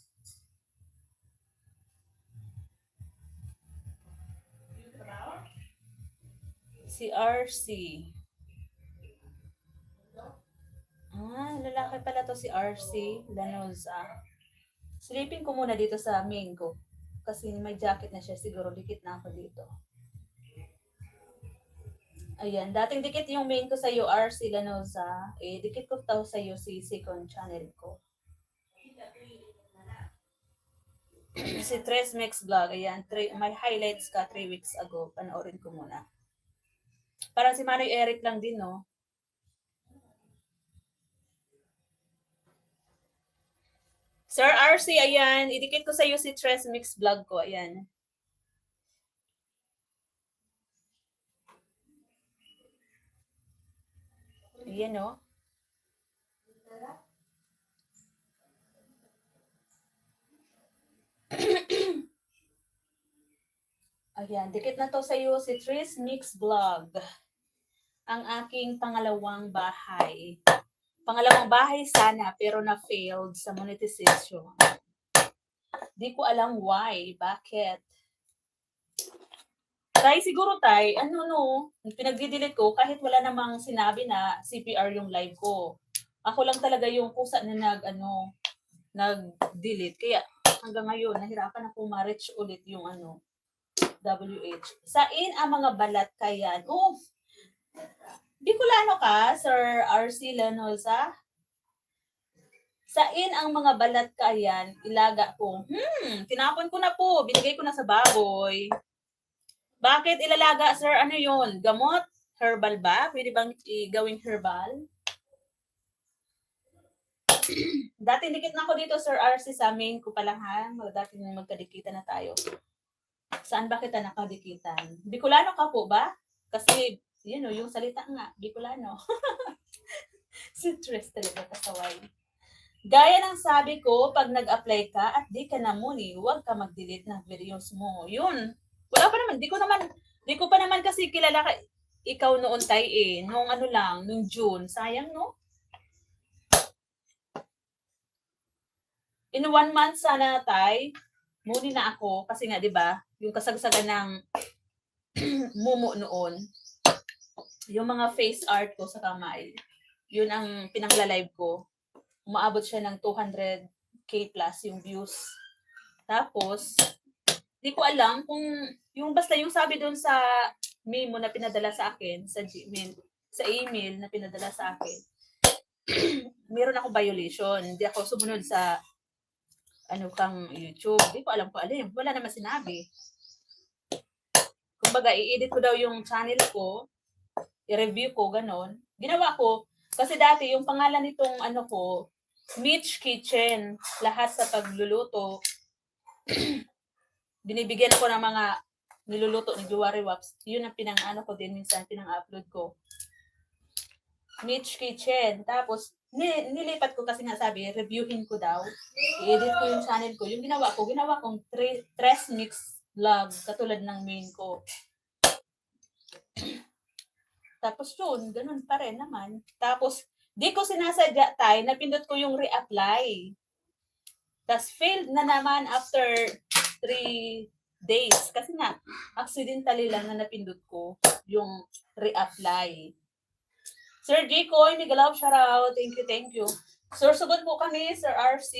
Si RC. Lalaki pala to si RC Lanosa. Silipin ko muna dito sa main ko. Kasi may jacket na siya. Siguro dikit na ako dito. Ayan. Dating dikit yung main ko sa iyo, RC Lanosa. Dikit ko tao sa iyo si second channel ko. Si Tres Mix Vlog. Ayan. May highlights ka 3 weeks ago. Panoorin ko muna. Parang si Manoy Eric lang din, no? Sir RC, ayan. Idikit ko sa iyo si Tres Mix Vlog ko. Ayan. Ayan, no? Ayan. Dikit na to sa iyo si Tres Mix Vlog. ang aking pangalawang bahay. Pangalawang bahay sana, pero na-failed sa monetization. Di ko alam why, bakit. Tay, siguro tay, pinag-delete ko kahit wala namang sinabi na CPR yung live ko. Ako lang talaga yung kusa na nag-delete. Kaya hanggang ngayon, nahirapan ako ma-reach ulit yung WH. Sain ang mga balat kayan? Oh, Bicolano ka, Sir RC Lanosa? Sain ang mga balat kayan? Ilaga ko. Tinapon ko na po. Binigay ko na sa baboy. Bakit ilalaga, sir? Ano yun? Gamot? Herbal ba? Pwede bang gawing herbal? Dati dikit na ako dito, Sir RC, sa main ko pa lang ha. Dati magkadikitan na tayo. Saan ba kita nakadikitan? Bicolano ka po ba? Kasi, yung salita nga, Bicolano. Citrus talaga kasaway. Gaya ng sabi ko, pag nag-apply ka at di ka na muni, huwag ka mag-delete ng videos mo. Yun. Wala pa naman. Di ko pa naman kasi kilala ikaw noon tay Nung nung June. Sayang, no? In 1 month sana tay, muni na ako. Kasi nga, di ba, yung kasagsagan ng mumu noon, yung mga face art ko sa kamay, yun ang pinangla-live ko. Umaabot siya ng 200k plus yung views. Tapos, di ko alam kung basta yung sabi doon sa memo na pinadala sa akin, sa Gmail, sa email na pinadala sa akin, meron ako violation. Hindi ako sumunod sa kang YouTube. Di ko alam kung alin. Wala naman sinabi. Kumbaga, i-edit ko daw yung channel ko, i-review ko, ganon. Ginawa ko, kasi dati yung pangalan nitong ko, Mitch Kitchen, lahat sa pagluluto, binibigyan ako ng mga niluluto ni Juwari Waps. Yun ang ko din, minsan pinang-upload ko. Mitch Kitchen. Tapos, nilipat ko kasi nga sabi, reviewin ko daw. I-edit ko yung channel ko. Yung ginawa kong Tres Mix Vlog, katulad ng main ko. Tapos yun, ganun pa rin naman. Tapos, di ko sinasadya tayo, napindot ko yung reapply. Tapos, failed na naman after 3 days. Kasi nga, accidentally lang na napindot ko yung reapply. Sir J. Coy, Miguelab, shout out. Thank you. Sorsogon po kami, Sir RC.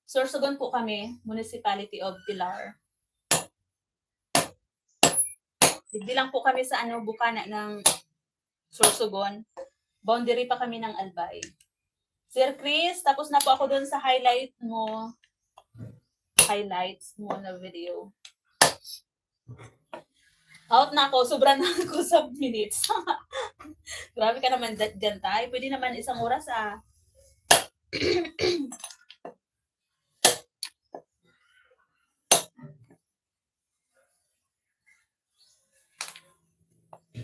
Sorsogon po kami, Municipality of Pilar. Sigdi lang po kami sa bukana ng Sorsogon. Boundary pa kami ng Albay. Sir Chris, tapos na po ako dun sa highlights mo na video. Out na ako, sobrang na ako sa minutes. Grabe ka naman dyan tayo. Pwede naman 1 oras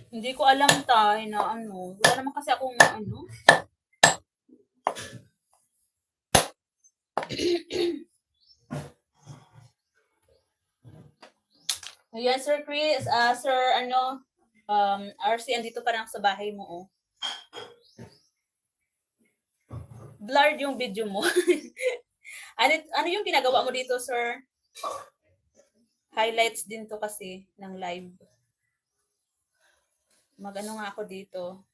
Hindi ko alam tayo na wala naman kasi akong Ayan, Sir Chris, Sir RC, andito pa lang sa bahay mo, oh. Blurred yung video mo. ano yung ginagawa mo dito, sir? Highlights din to kasi ng live. Mag-ano nga ako dito.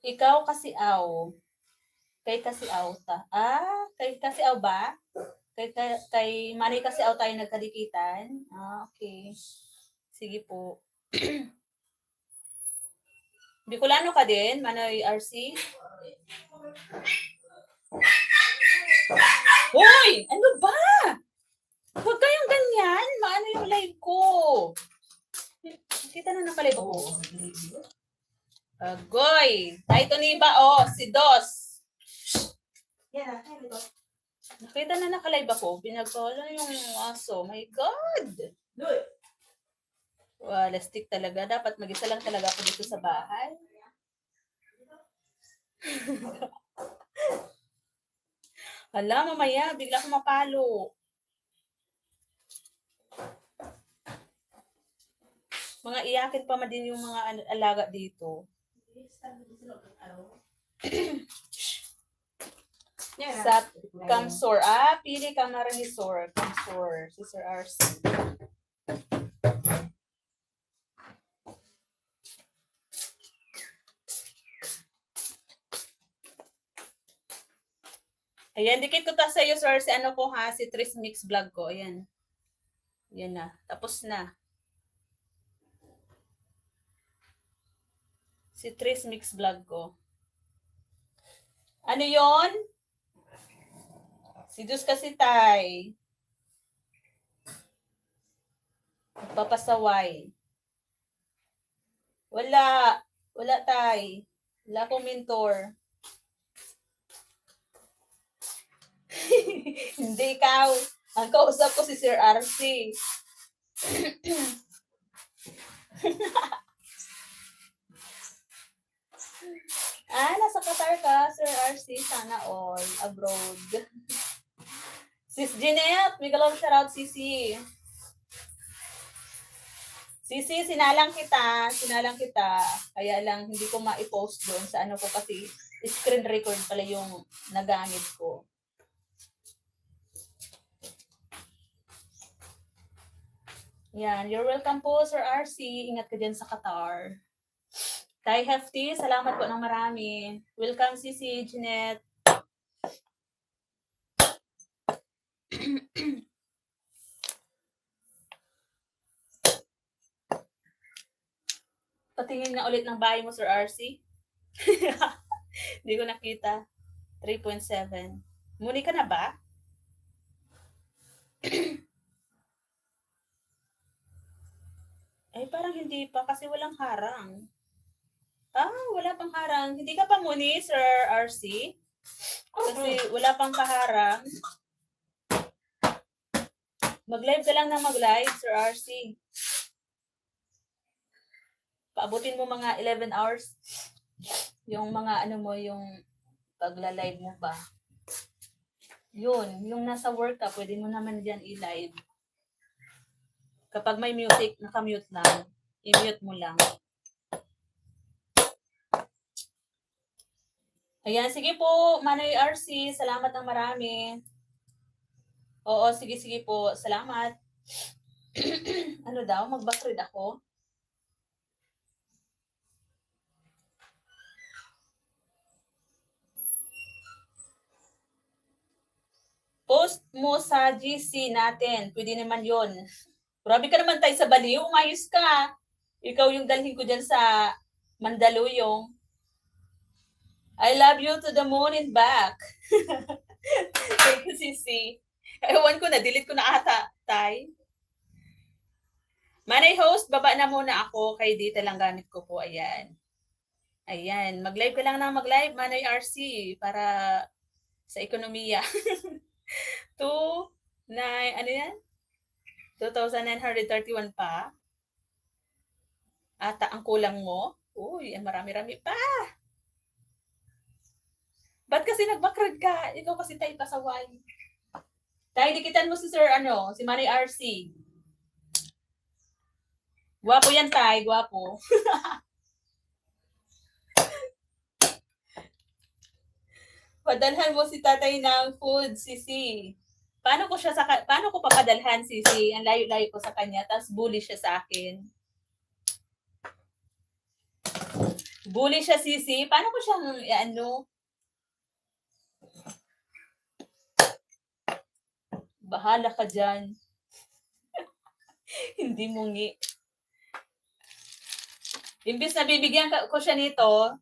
Ikaw kasi aw. Kay kasi aw ta. Kay kasi aw ba? Kay Mari kasi aw tayo nagkadikitan. Okay. Sige po. Bicolano ka din, Manoy RC? Hoy! Ano ba? Huwag kayong ganyan. Maano yung live ko? Kita na nakalive ko. Agoy! Tayo ni ba? Si Dos.
Yeah,
Nakita na nakalive ako. Pinagpawala yung aso. My God! Lastik talaga. Dapat mag-isa lang talaga ako dito sa bahay. Hala, mamaya, bigla ko mapalo. Mga iyakin pa man din yung mga alaga dito. Sa Kamsor. Pili ka Marisor. Kamsor. Si Sir RC. Ayan, dikit ko ta sa iyo, Sir. Si ano ko ha, si Tris Mix Vlog ko. Ayan. Yan na. Tapos na. Si Tris Mix Vlog ko. Ano yon? Si Diyos kasi tay. Papasaway. Wala. Wala tay. Wala akong mentor. Hindi ikaw. Ang kausap ko si Sir RC. Nasa Qatar ka, Sir RC. Sana all. Abroad. Sis Jeanette, may galong shoutout, Sisi. Sisi, sinalang kita. Kaya lang, hindi ko ma-post doon sa ano ko kasi screen record pala yung nagamit ko. Yan, you're welcome po, Sir RC. Ingat ka dyan sa Qatar. Tay Hefty, salamat po ng marami. Welcome, Sisi, Jeanette. Patingin nga ulit ng bahay mo, Sir RC. Hindi ko nakita. 3.7. Muni ka na ba? Ay, parang hindi pa kasi walang harang. Wala pang harang. Hindi ka pa muni, Sir RC? Kasi wala pang kaharang. Mag-live ka lang na mag-live, Sir RC. Paabutin mo mga 11 hours. Yung mga ano mo, yung pagla-live mo ba. Yun, yung nasa work ka, pwede mo naman dyan i-live. Kapag may music, naka-mute lang. I-mute mo lang. Ayan, sige po, Manoy RC, salamat ng marami. Oo, sige po, salamat. Ano daw, mag-backread ako? Post mo sa GC natin, pwede naman yon. Grabe ka naman tayo sa Baliw, umayos ka. Ikaw yung dalhin ko dyan sa Mandaluyong. I love you to the moon and back. Thank you, Sisi. Ewan ko na, delete ko na ata, Tay. Manay host, baba na muna ako. Kay data lang gamit ko po. Ayan. Ayan. Mag-live ka lang na mag-live, Manay RC, para sa ekonomiya. ano yan? 2,931 pa. Ata ang kulang mo. Uy, marami-rami pa. Ba't kasi nag-backread ka? Ikaw kasi tayo pasaway. Tayo, dikitan mo si Sir, si Manny RC. Gwapo yan, Tay. Gwapo. Padalhan mo si tatay ng food, Sisi. Paano ko papadalhan, Sisi? Ang layo-layo ko sa kanya, tapos bully siya sa akin. Bully siya, Sisi. Paano ko siyang, bahala ka dyan. Hindi mungi. Imbis na bibigyan ko siya nito,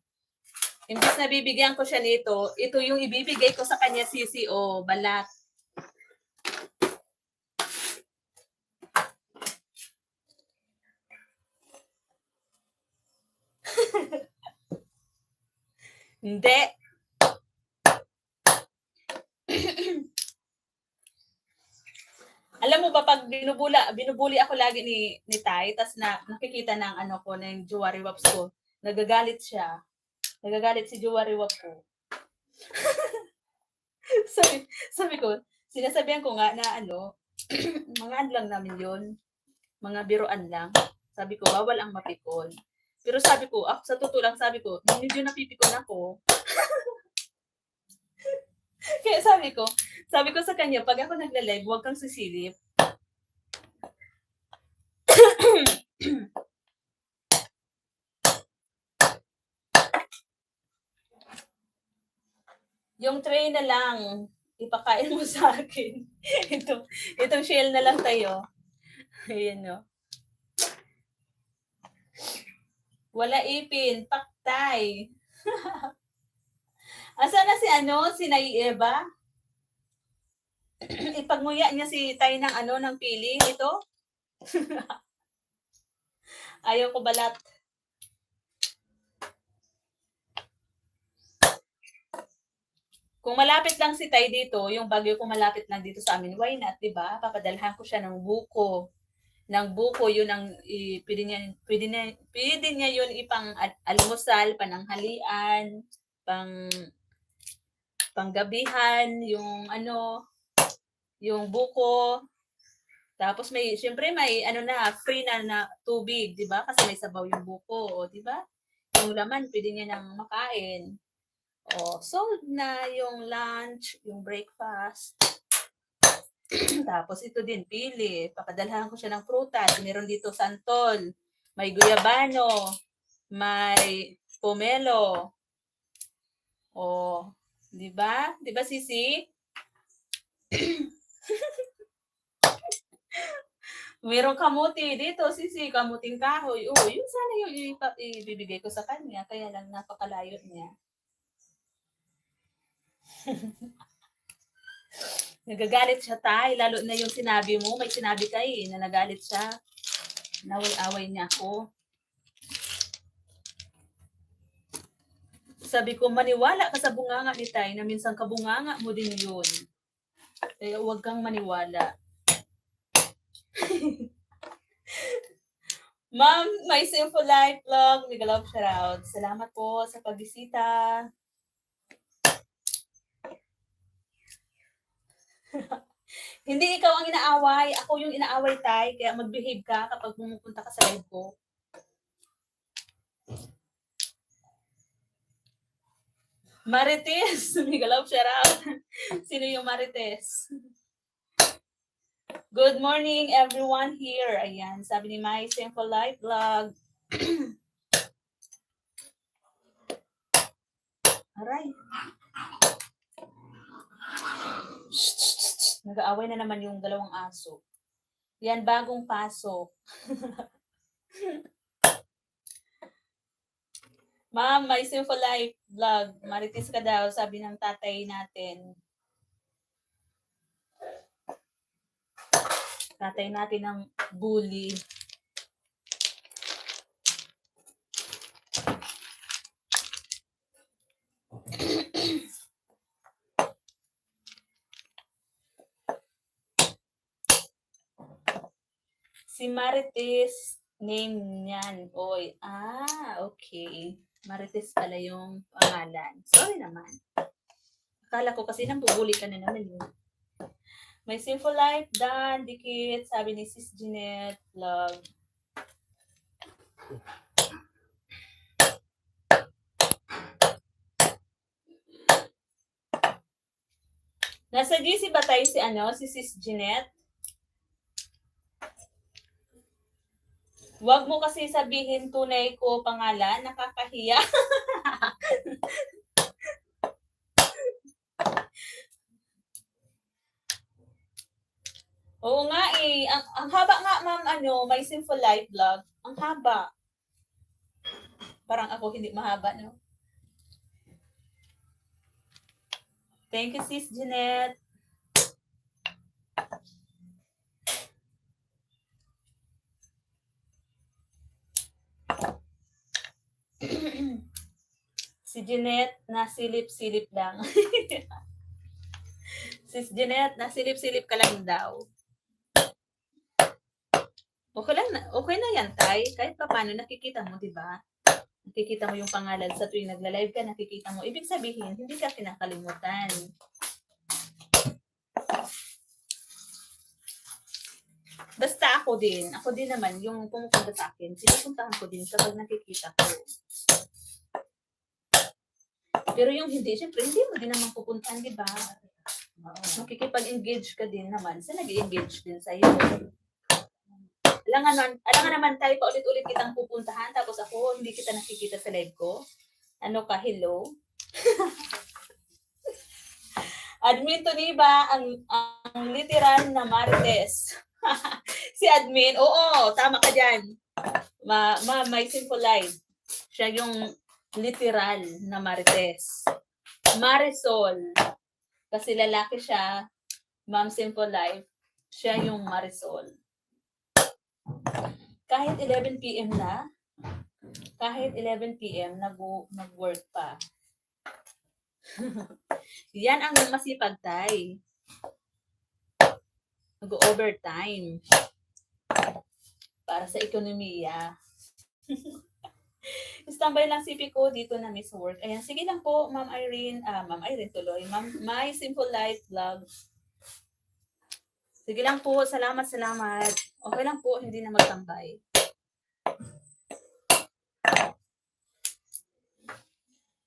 ito yung ibibigay ko sa kanya, Sisi, balat. Hindi. Alam mo ba, pag binubuli ako lagi ni Tay, tas nakikita ng ng jewelry waps ko, nagagalit siya. Nagagalit si jewelry wap ko. sabi ko, sinasabihan ko nga na ano, mga ano lang namin yun, mga biruan lang. Sabi ko, bawal ang mapikon. Pero sabi ko, sa totoo lang sabi ko, medyo napipikon ako. Kaya sabi ko sa kanya, pag ako nagla-live, huwag kang sisilip. Yung tray na lang, ipakain mo sa akin. itong shell na lang tayo. Ayan no. Wala ipin, paktay. Asa na si Nay Eva? Ipagmuya niya si Tay ng ng pili ito. Ayaw ko balat. Kung malapit lang si Tay dito, yung Baguio kung malapit lang dito sa amin, why not, 'di ba? Papadalhan ko siya ng buko. Yun ang pwede niya yun ipang almusal, pananghalian, panggabihan, yung buko. Tapos syempre may free na tubig, 'di ba? Kasi may sabaw yung buko, 'di ba? Yung laman pwede niya nang makain. Solved na yung lunch, yung breakfast. Tapos ito din, pili. Papadalhan ko siya ng prutas. Meron dito santol, may guyabano, may pomelo. Di ba? Di ba, Sisi? Merong kamuti dito, Sisi, kamuting kahoy. Yun sana yung ibibigay ko sa kanya. Kaya lang napakalayo niya. Nagagalit siya, Tay. Lalo na yung sinabi mo. May sinabi ka na nagalit siya. Naway-away niya ako. Sabi ko, maniwala ka sa bunganga ni Tay na minsan kabunganga mo din yun. Kaya huwag kang maniwala. Ma'am, my simple life vlog, mega love shoutout. Salamat po sa pagbisita. Hindi ikaw ang inaaway. Ako yung inaaway, Tay. Kaya mag-behave ka kapag pumupunta ka sa live ko. Marites. Mega love shoutout. Sino yung Marites? Good morning, everyone here. Ayan, sabi ni My Simple Life Vlog. Aray. Nag-aaway na naman yung dalawang aso. Yan, bagong pasok. Ma'am, My Simple Life Vlog. Marites ka daw, sabi ng tatay natin. Tatay natin ng bully. Si Marites, name niyan. Okay. Marites pala yung pangalan. Sorry naman. Akala ko kasi nambubuli ka na naman yun. My Simple Life, Dan, Dikit, sabi ni Sis Jeanette, love. Nasa GC ba tayo si Sis Jeanette? Huwag mo kasi sabihin tunay ko pangalan, nakakahiya. Oo nga ang haba nga ma'am My Simple Life Vlog. Ang haba. Parang ako hindi mahaba, no? Thank you, Sis Jeanette. Si Jeanette, nasilip-silip lang. Sis Jeanette, nasilip-silip ka lang daw. Okay na yan, Tay. Kahit pa paano nakikita mo, di ba? Nakikita mo yung pangalan sa tuwing nagla-live ka, nakikita mo. Ibig sabihin, hindi ka kinakalimutan. Basta ako din naman, yung pumupunta sa akin, pinupuntahan ko din kapag nakikita ko. Pero yung hindi, syempre, hindi mo din naman pupuntahan, di ba? Makikipag-engage ka din naman, sa nag-engage din sa'yo. Alangan naman tayo pa ulit-ulit kitang pupuntahan, tapos ako, hindi kita nakikita sa live ko. Ano ka, hello? Admin to ba ang literal na Marites? Si admin, oo, tama ka dyan. My Simple Life. Siya yung literal na Marites. Marisol. Kasi lalaki siya, Ma'am Simple Life. Siya yung Marisol. Kahit 11 p.m. na, nag-work pa. Yan ang masipag tay. Nag-overtime. Para sa ekonomiya. Standby lang CP ko dito na miss work. Ayan, sige lang po, Ma'am Irene. Ma'am Irene tuloy. My Simple Life Vlog. Sige lang po, salamat. Okay lang po, hindi na magtambay.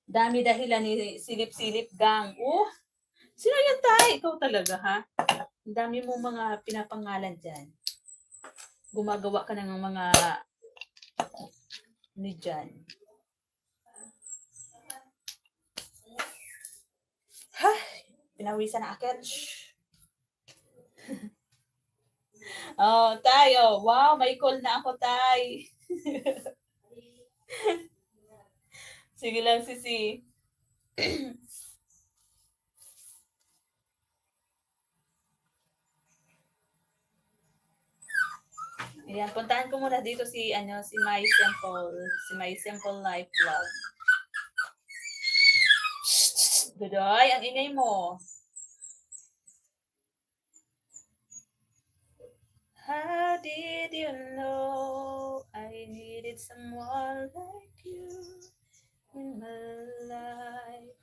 Dami dahilan ni Silip-Silip Gang. Sino yan tay? Ikaw talaga, ha? Ang dami mo mga pinapangalan dyan. Gumagawa ka ng mga ni dyan. Ha? Pinawisan na akit. Tayo. Wow, may call na ako, tay. Sige lang, Sisi. Ayan, puntahan ko muna dito si My Simple Life Vlog. Godoy, ang ingay mo. How did you know I needed someone like you in my life?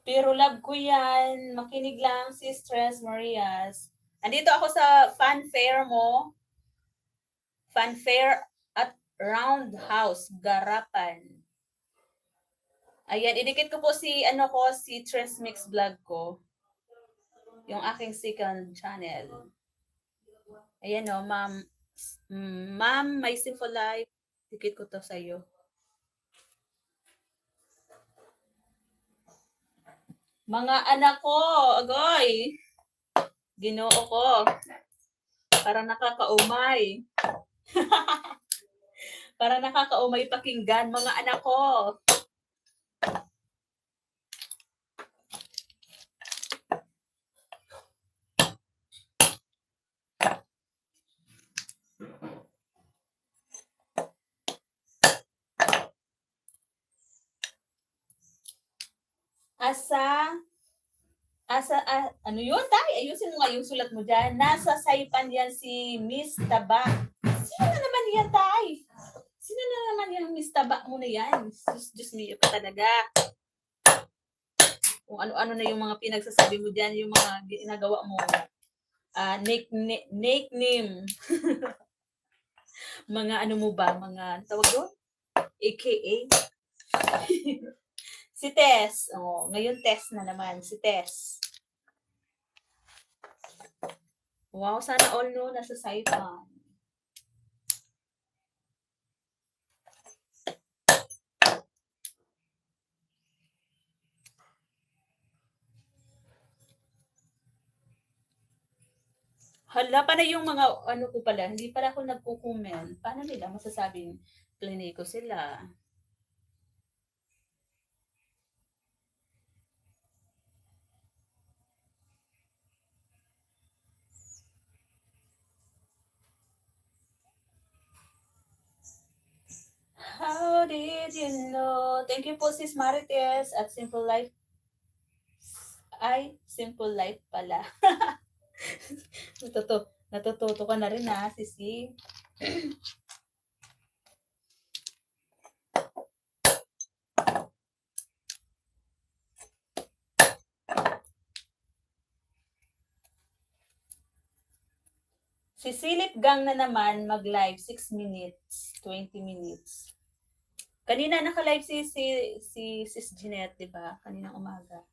Pero love ko yan. Makinig lang si Stress Marias. Andito ako sa fanfare mo. Fanfare at Roundhouse, Garapan. Ayan, idikit ko po si Tres Mix Vlog ko. Yung aking second channel. Ayan o, Ma'am, My Simple Life. Dikit ko to sa iyo. Mga anak ko, agoy. Ginoo ko. Para nakakaumay. Para nakakaumay pakinggan, mga anak ko. Ano yun, tay? Ayusin mo nga yung sulat mo dyan. Nasa Saipan yan si Miss Taba. Sino na naman yan, tay? Sino na naman yung Miss Taba mo na yan? Diyos me, ka talaga. Kung ano-ano na yung mga pinagsasabi mo dyan, yung mga ginagawa mo. Nickname. Mga ano mo ba? Mga, tawag doon? AKA. Si Tess. Ngayon Tess na naman. Si Tess. Wow, sana all no, nasa Saipan. Hala, para yung mga, ko pala, hindi pala ako nagko-comment. Paano nila masasabing kliniko sila? How did you know? Thank you po sis Marites at Simple Life. Ay, simple life pala. Natututo ka na rin ha, Sisi. Si Silip Gang na naman mag-live 6 minutes, 20 minutes. Kanina naka-live si Sis Jeanette, 'di ba? Kaninang umaga.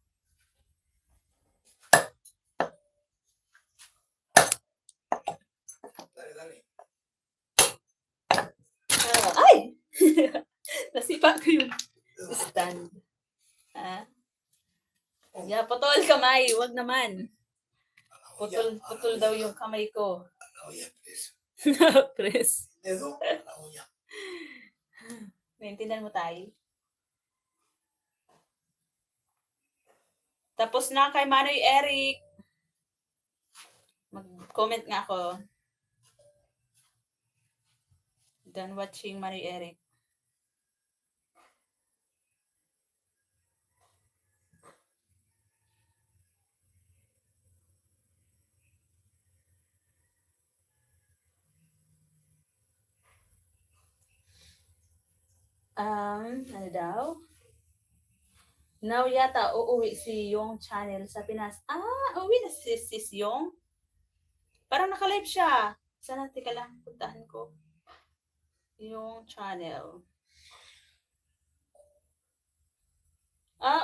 Ay! Nasipa ko yung stand. Ah? Yeah, putol kamay, wag naman. Putol daw yung kamay ko. Chris. Naintindihan mo tayo? Tapos na kay Manoy Eric. Mag-comment nga ako. Done watching Manoy Eric. Ano daw? Now yata uuwi si Yung Channel sa Pinas. Uuwi na si Sis Yung? Parang naka-live siya. Sana, tika lang, puntahan ko. Yung Channel.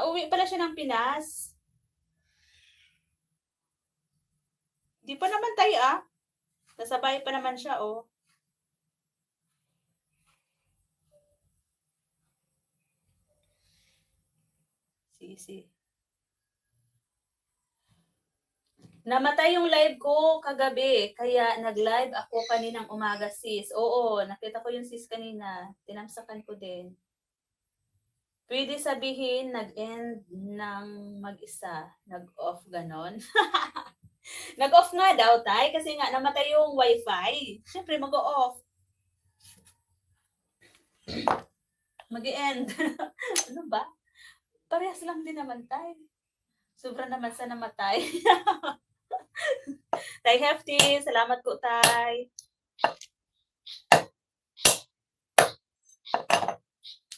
Uwi pala siya ng Pinas. Di pa naman tayo Nasa bahay pa naman siya Sisi. Namatay yung live ko kagabi, kaya nag-live ako kaninang umaga, sis. Oo, nakita ko yung sis kanina. Tinamsakan ko din. Pwede sabihin, nag-end ng mag-isa. Nag-off, ganon. Nag-off nga daw, tay, kasi nga namatay yung wifi. Siyempre, mag-off. Mag-end. Ano ba? Parehas lang din naman, tay. Sobra naman sa namatay. Tay Hefty, salamat po, tay.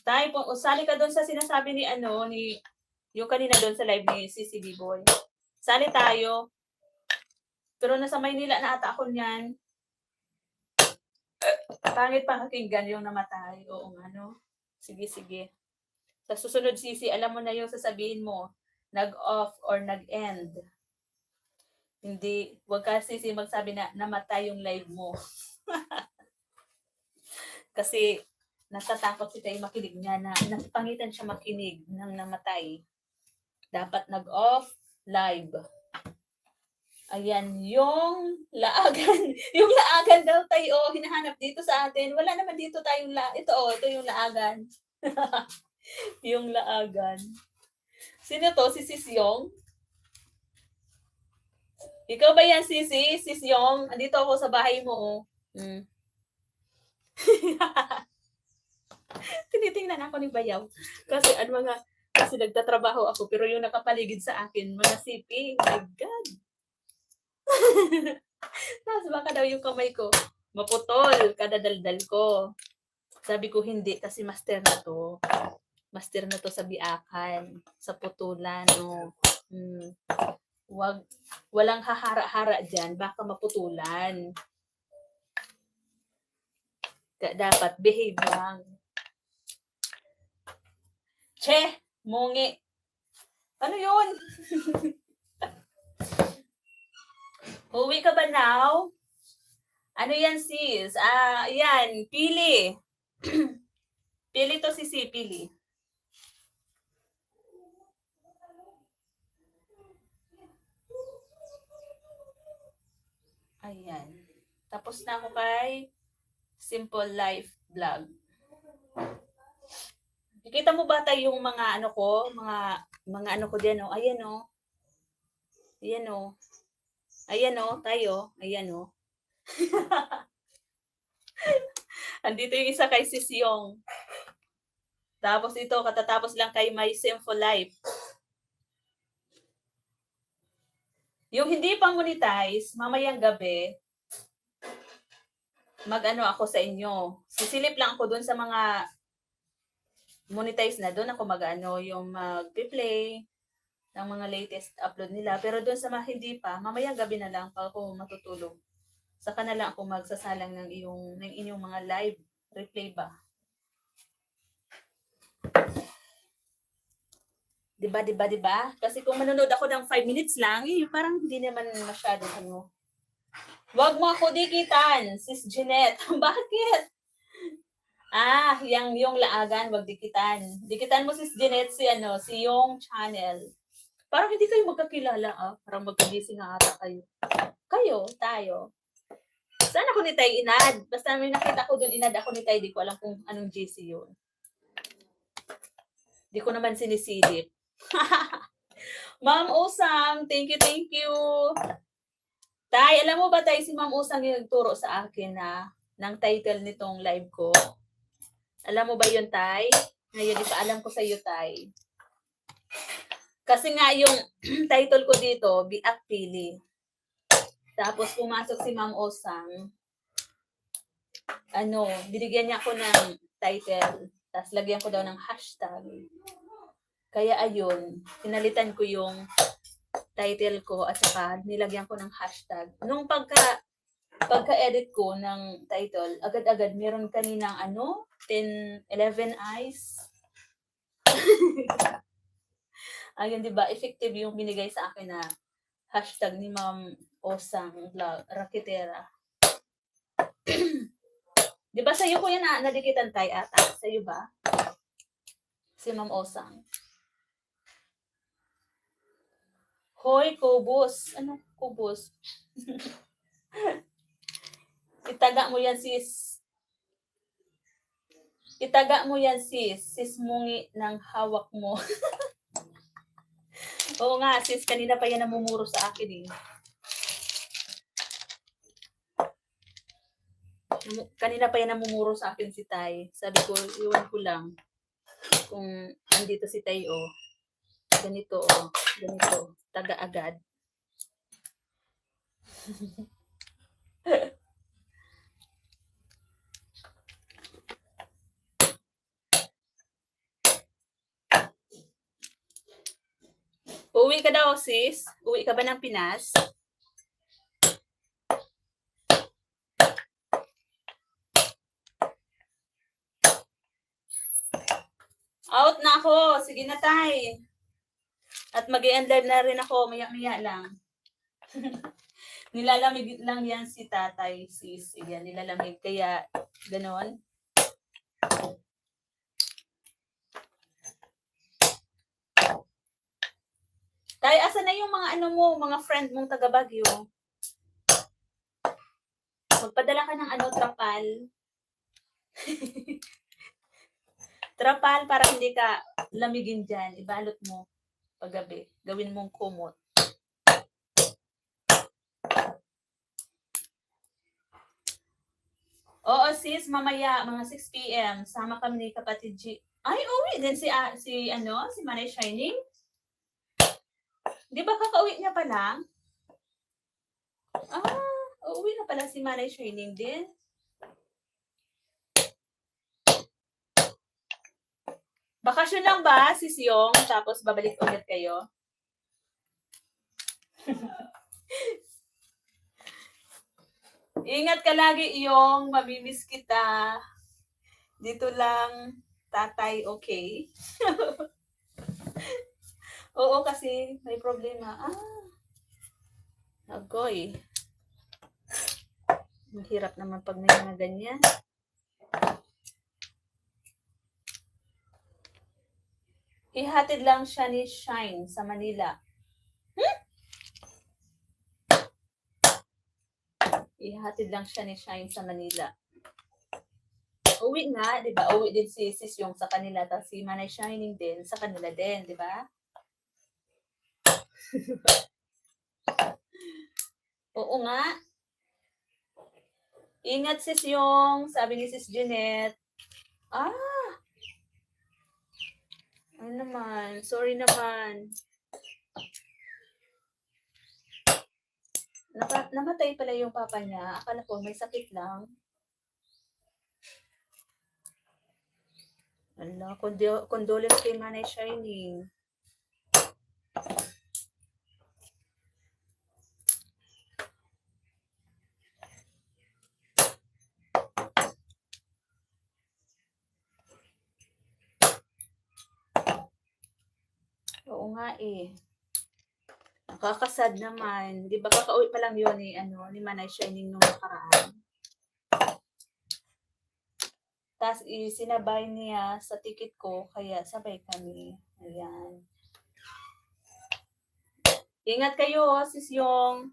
Tay, usali ka doon sa sinasabi ni yung kanina doon sa live ni CCB Boy. Sali tayo. Pero nasa Maynila na ata ako niyan. Pangit pakinggan yung namatay. Oo nga, no? Sige, sige. Sa susunod, Sisi, alam mo na yung sasabihin mo. Nag-off or nag-end. Hindi, wag ka, Sisi, magsabi na namatay yung live mo. Kasi natatakot si tayo makinig niya na napangitan siya makinig ng namatay. Dapat nag-off, live. Ayan, yung laagan. Yung laagan daw tayo hinahanap dito sa atin. Wala naman dito tayong ito yung laagan. Yung laagan. Sino to? Si Sis Yong? Ikaw ba yan, Sisi? Sis Yong? Andito ako sa bahay mo, Tinitingnan ako ni Bayaw. Kasi kasi nagtatrabaho ako, pero yung nakapaligid sa akin, mga sipi. Oh my God. Tapos baka daw yung kamay ko maputol, kadadaldal ko. Sabi ko hindi, kasi master na to. Master na to sa biakan, sa putulan, no. Walang hahara-hara dyan, baka maputulan. Dapat behave lang. Che, mongi. Ano yun? Uwi ka ba now? Ano yan, sis? Yan, pili. Pili to, sisi, pili. Ayan. Tapos na ako kay Simple Life Vlog. Nakita mo ba tayo yung mga ano ko? Mga ano ko dyan, Ayan, Ayan, Ayan, tayo. Ayan, Andito yung isa kay Sis Yong. Tapos ito, katatapos lang kay My Simple Life. Yung hindi pa monetize, mamayang gabi, mag-ano ako sa inyo. Sisilip lang ako dun sa mga monetize na, doon ako mag-ano, yung mag-play ng mga latest upload nila. Pero doon sa mga hindi pa, mamayang gabi na lang pag ako matutulog. Saka na lang ako magsasalang ng inyong mga live replay ba. Diba? Kasi kung manonood ako ng 5 minutes lang, parang hindi naman masyado ano. Wag mo ako dikitan, sis Jeanette. Bakit? Yung laagan, wag dikitan. Dikitan mo sis Jeanette si yung channel. Parang hindi kayo magkakilala Parang magkagising nga ata kayo. Tayo. Saan ako ni Tay inad? Basta may nakita ko doon inad ako ni Tay, di ko alam kung anong GC yun. Di ko naman sinisilip. Ma'am Usang, thank you. Tay, alam mo ba Tay, si Ma'am Usang yung nagturo sa akin ng title nitong live ko? Alam mo ba yun, Tay? Ngayon, ipaalam ko sa iyo, Tay. Kasi nga yung title ko dito, Biak Pili. Tapos pumasok si Ma'am Osang, binigyan niya ako ng title, tapos lagyan ko daw ng hashtag. Kaya ayun, pinalitan ko yung title ko at saka nilagyan ko ng hashtag. Nung pagka-edit ko ng title, agad-agad meron kaninang 10, 11 eyes. Ayun, di ba? Effective yung binigay sa akin na hashtag ni Ma'am Osang Vlog, Rakitera. Di ba sa'yo ko yan nadikitan tayo ata? Sa'yo ba? Si Ma'am Osang. Hoy, kubos. Ano kubos? Itaga mo yan, sis. Itaga mo yan, sis. Sis mungi ng hawak mo. Oo nga, sis. Kanina pa yan namumuro sa akin Kanina pa yan namumuro sa akin si Tay. Sabi ko, iwan ko lang kung andito si Tay, ganito, ganito, taga agad. Uwi ka daw, sis? Uwi ka ba ng Pinas? Out na ako. Sige na, Tay. At mag-i-end live na rin ako. Maya-maya lang. Nilalamig lang yan si tatay, sis. Yan, nilalamig. Kaya, ganon. Tay, asa na yung mga mga friend mong taga Baguio? Magpadala ka ng trapal. Trapal para hindi ka lamigin dyan. Ibalot mo paggabi. Gawin mong kumot. Oo, sis, mamaya, mga 6 p.m. Sama kami ni kapatid G. Ay, uwi din si Manay Shining. Di ba kakauwi niya pa lang? Uuwi na pala si Manay Shining din. Bakasyon lang ba, sis Yong? Tapos babalik ulit kayo? Ingat ka lagi, Yong. Mamimiss kita. Dito lang, tatay, okay? Oo, kasi may problema. Agoy. Mahirap naman pag may mga ganyan. Ihatid lang siya ni Shine sa Manila. Ihatid lang siya ni Shine sa Manila. Uwi nga, di ba? Uwi din si Sis Yung sa kanila, tapos si Manay Shining din sa kanila din, di ba? Oo nga. Ingat Sis Yung, sabi ni Sis Jeanette. Ano naman? Sorry naman. Namatay pala yung papa niya. Akala ko may sakit lang. Ala, condolence kay Manay Shining. Oo nga eh. Nakakasad naman. Di ba kakauwi pa lang yun ni Manay Shining nung nakaraan. Tapos sinabay niya sa ticket ko, kaya sabay kami. Ayan. Ingat kayo, sis yung.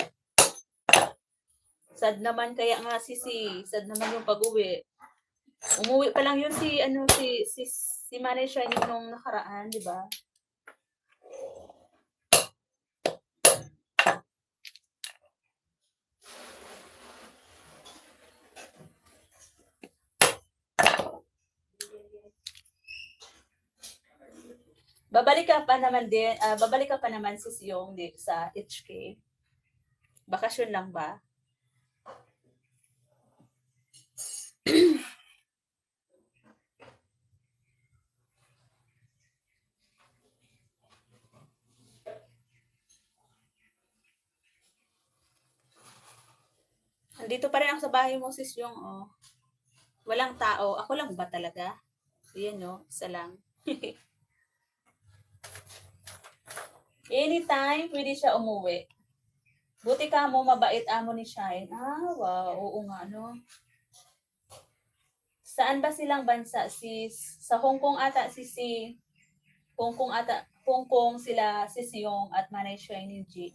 Sad naman kaya nga sad naman yung pag-uwi. Umuwi pa lang yun si Manay Shining nung nakaraan, di ba? Babalik ka pa naman sis yung sa HK. Bakasyon lang ba? Andito pa rin ako sa bahay mo sis yung walang tao. Ako lang ba talaga? Ayan isa lang. Anytime, pwede siya umuwi. Buti ka mo, mabait amo ni Shine. Wow, oo nga, no? Saan ba silang bansa? Sa Hong Kong ata Hong Kong sila si Siyong at Manay Shine G.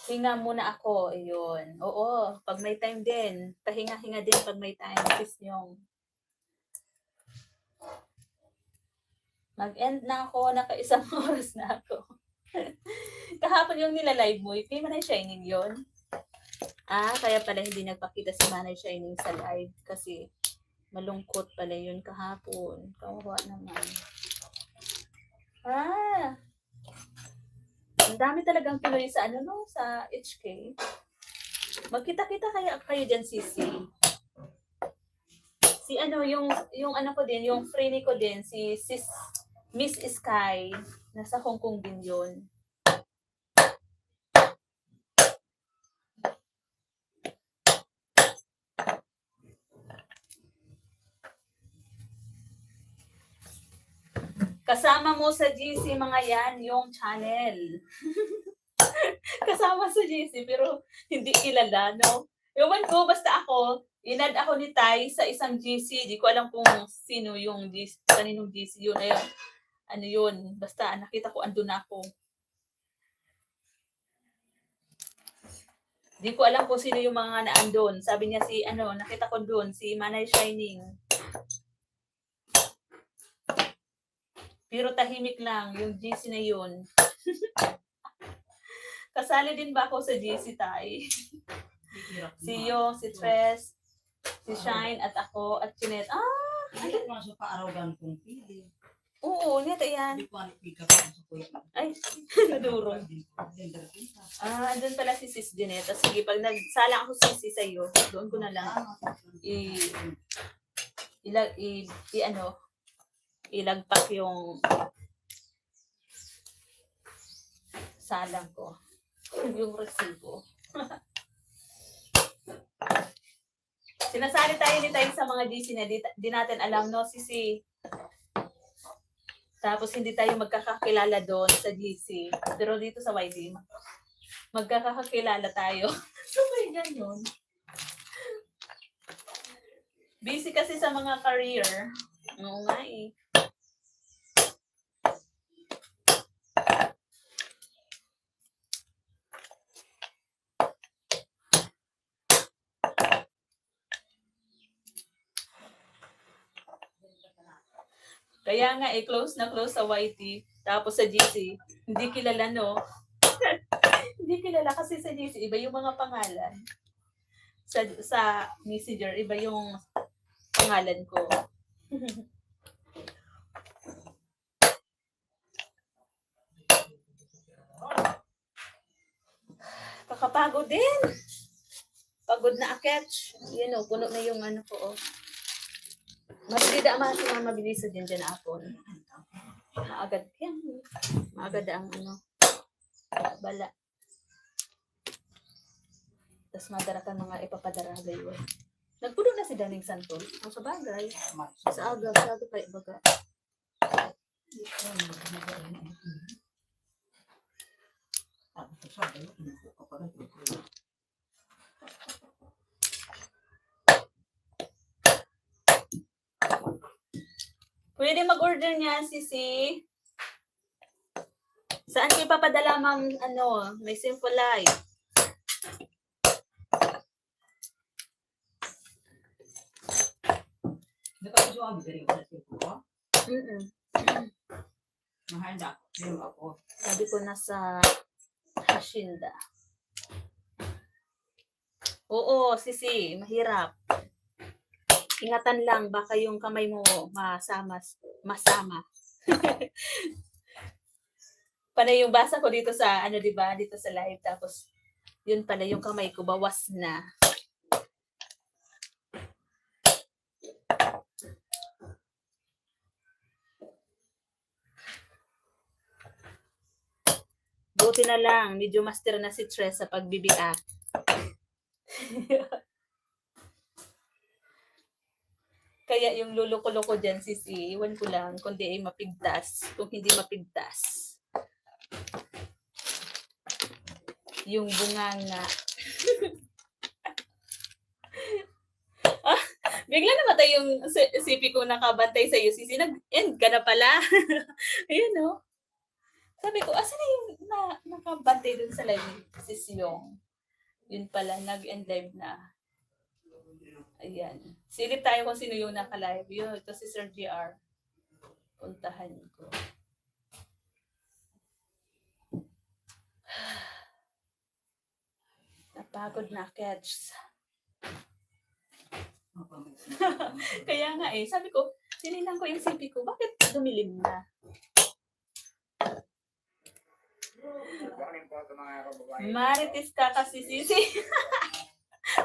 Hinga muna ako, ayun. Oo, pag may time din. Pahinga-hinga din pag may time, si Siyong. Mag-end na ako, naka-isang oras na ako. Kahapon yung nilalive mo, kay Manay Shining yun. Kaya pala hindi nagpakita si Manay Shining sa live kasi malungkot pala yun kahapon. Kawawa naman. Ang dami talagang tuloy sa sa HK. Magkita-kita kaya kayo dyan, Sisi. Si yung ko din, yung friend ko din, si Miss Sky, nasa Hong Kong din yun. Kasama mo sa GC mga yan, yung channel. Kasama sa GC, pero hindi kilala, no? Ewan ko, basta ako, inad ako ni Tay sa isang GC. Di ko alam kung sino yung GC, kaninong GC yun. Ayun, yun, basta nakita ko, andun ako. Di ko alam kung sino yung mga naandun. Sabi niya nakita ko doon, si Manay Shining. Pero tahimik lang, yung GC na yun. Kasali din ba ako sa GC, Tay? Si Yung, si Tres, si Shine, at ako, at Jeanette.
Ay, masuk pa araw kong pili.
Oo, nito yan.
Hindi ko pick up sa kuya.
Ay, nadurong. Andun pala si Sis Jeanette. Sige, pag nagsalang ako Sisi sa'yo, doon ko na lang ilagpak yung salang ko. Yung resibo. Sinasali tayo sa mga GC na di natin alam, no, Sisi? Tapos hindi tayo magkakakilala doon sa GC. Pero dito sa YD, magkakakilala tayo. So, may ganyan. Busy kasi sa mga career. Oo nga eh. Kaya nga close na close sa YT. Tapos sa GC, hindi kilala, no? Hindi kilala kasi sa GC, iba yung mga pangalan. Sa Messenger, iba yung pangalan ko. Nakakapagod din. Pagod na aketch. Yan o, puno na yung ano ko. Mabilida ang mga mabilis din dyan apon. Maagad yan. Maagad ang ano. Bala. Tapos madarakan mga ipapadara gayon. Nagpuno na si Daning Santol. Ang sa bagay. Sa aga kayo baga. Pwede mag-order niya, Sisi. Saan kayo papadala, ma'am, ano, may Simple Life? Sabi ko nasa Hacienda. Oo, Sisi, mahirap. Ingatan lang, baka yung kamay mo masama. Panay yung basa ko dito sa, ano diba, dito sa live. Tapos, yun pala yung kamay ko, bawas na. Buti na lang, medyo master na si Tres sa pagbibiak. Kaya yung luluko-loko dyan, Sisi, iwan ko lang kung di ay mapigtas. Kung hindi mapigtas. Yung bunganga. Bigla namatay yung sipi ko nakabantay sa'yo, Sisi. Nag-end ka na pala. Ayun, no? Sabi ko, asan na yung nakabantay dun sa live, Sisi yung? Yun pala, nag-end live na. Ayan. Silip tayo kung sino yung naka-live. Yun, ito si Sir GR. Puntahan ko. Napagod na, Ketch. Kaya nga sabi ko, tinilang ko yung CP ko, bakit dumilim na? Marites ka kasi, Sisi.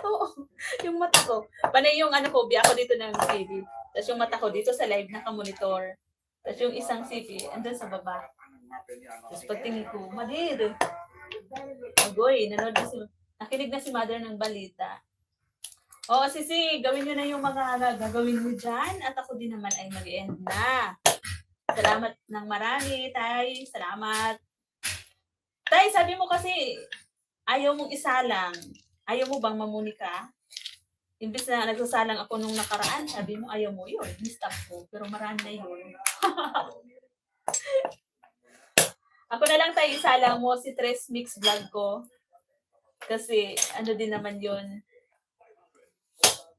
Oo, yung mata ko. Panay yung ano ko, biya ko dito ng CP. Tapos yung mata ko dito sa live, naka-monitor. Tapos yung isang CP, andun sa baba. Tapos pagtingin ko, madir. Agoy, nakinig na si mother ng balita. Oo, Sisi, gawin nyo na yung mga gagawin mo dyan. At ako din naman ay mag-end na. Salamat ng marami, Tay. Salamat. Tay, sabi mo kasi, ayaw mong isalang. Ayaw mo bang mamuni ka? Imbis na nagsasalang ako nung nakaraan, sabi mo ayaw mo yun. Ni-stop ko. Pero marami na yun. Ako na lang tayo isalang mo si Tres Mix Vlog ko. Kasi ano din naman yun.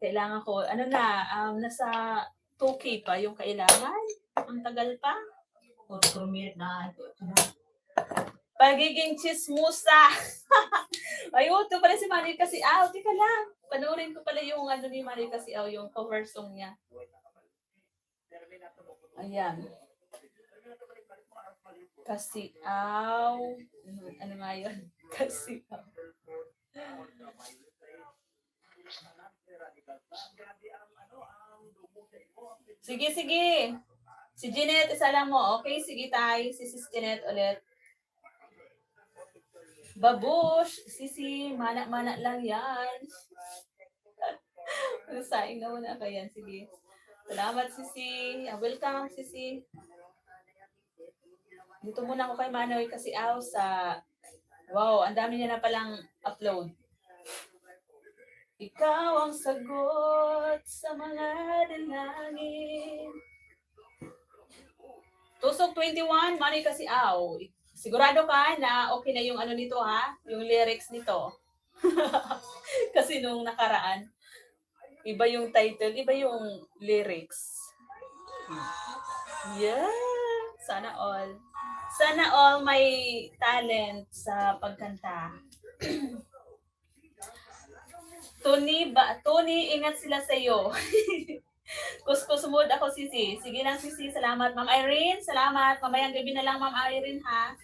Kailangan ko, nasa 2K pa yung kailangan. Ang tagal pa.
4 minutes na.
Pagiging chismusa. Ayun, ito pala si Manny kasi tika lang. Panoorin ko pala yung ni Manny kasi yung cover song niya. Ayan. Kasi ano nga yun? Kasi Sige. Si Jeanette, isa lang mo. Okay, sige tayo. Si Sis Jeanette ulit. Babush, Sisi, mana-mana lang yan. Saing na muna ka yan, sige. Salamat, Sisi. Welcome, Sisi. Dito muna ako kay Manoy kasi wow, ang dami niya na palang upload. Ikaw ang sagot sa mga dalangin. Tusok 21, Manoy kasi sigurado ka na okay na yung nito yung lyrics nito. Kasi nung nakaraan, iba yung title, iba yung lyrics. Yeah, sana all. Sana all may talent sa pagkanta. Tony, ingat sila sa iyo. Kuskus mood ako, Sisi. Sige lang, Sisi. Salamat, Ma'am Irene. Salamat. Mamayang gabi na lang, Ma'am Irene, ha?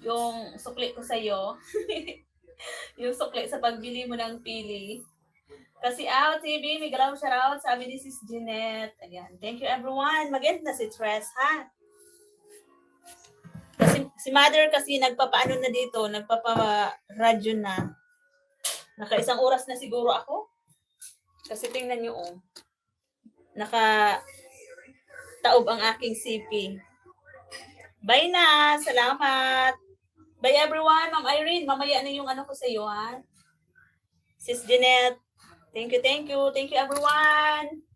Yung sukli ko sa iyo. Yung sukli sa pagbili mo ng pili. Kasi out, TV, may galaw shoutout, sabi ni Sis Jeanette. Ayan, thank you everyone. Mag-end na si Tres, ha? Kasi si Mother kasi nagpapaano na dito, nagpapa-radyo na. Naka-isang oras na siguro ako. Kasi tingnan nyo, oh. Naka-taob ang aking CP. Bye na! Salamat! Bye everyone! Ma'am Irene, mamaya na yung ano ko sa iyo, ha? Sis Jeanette, thank you, thank you. Thank you everyone!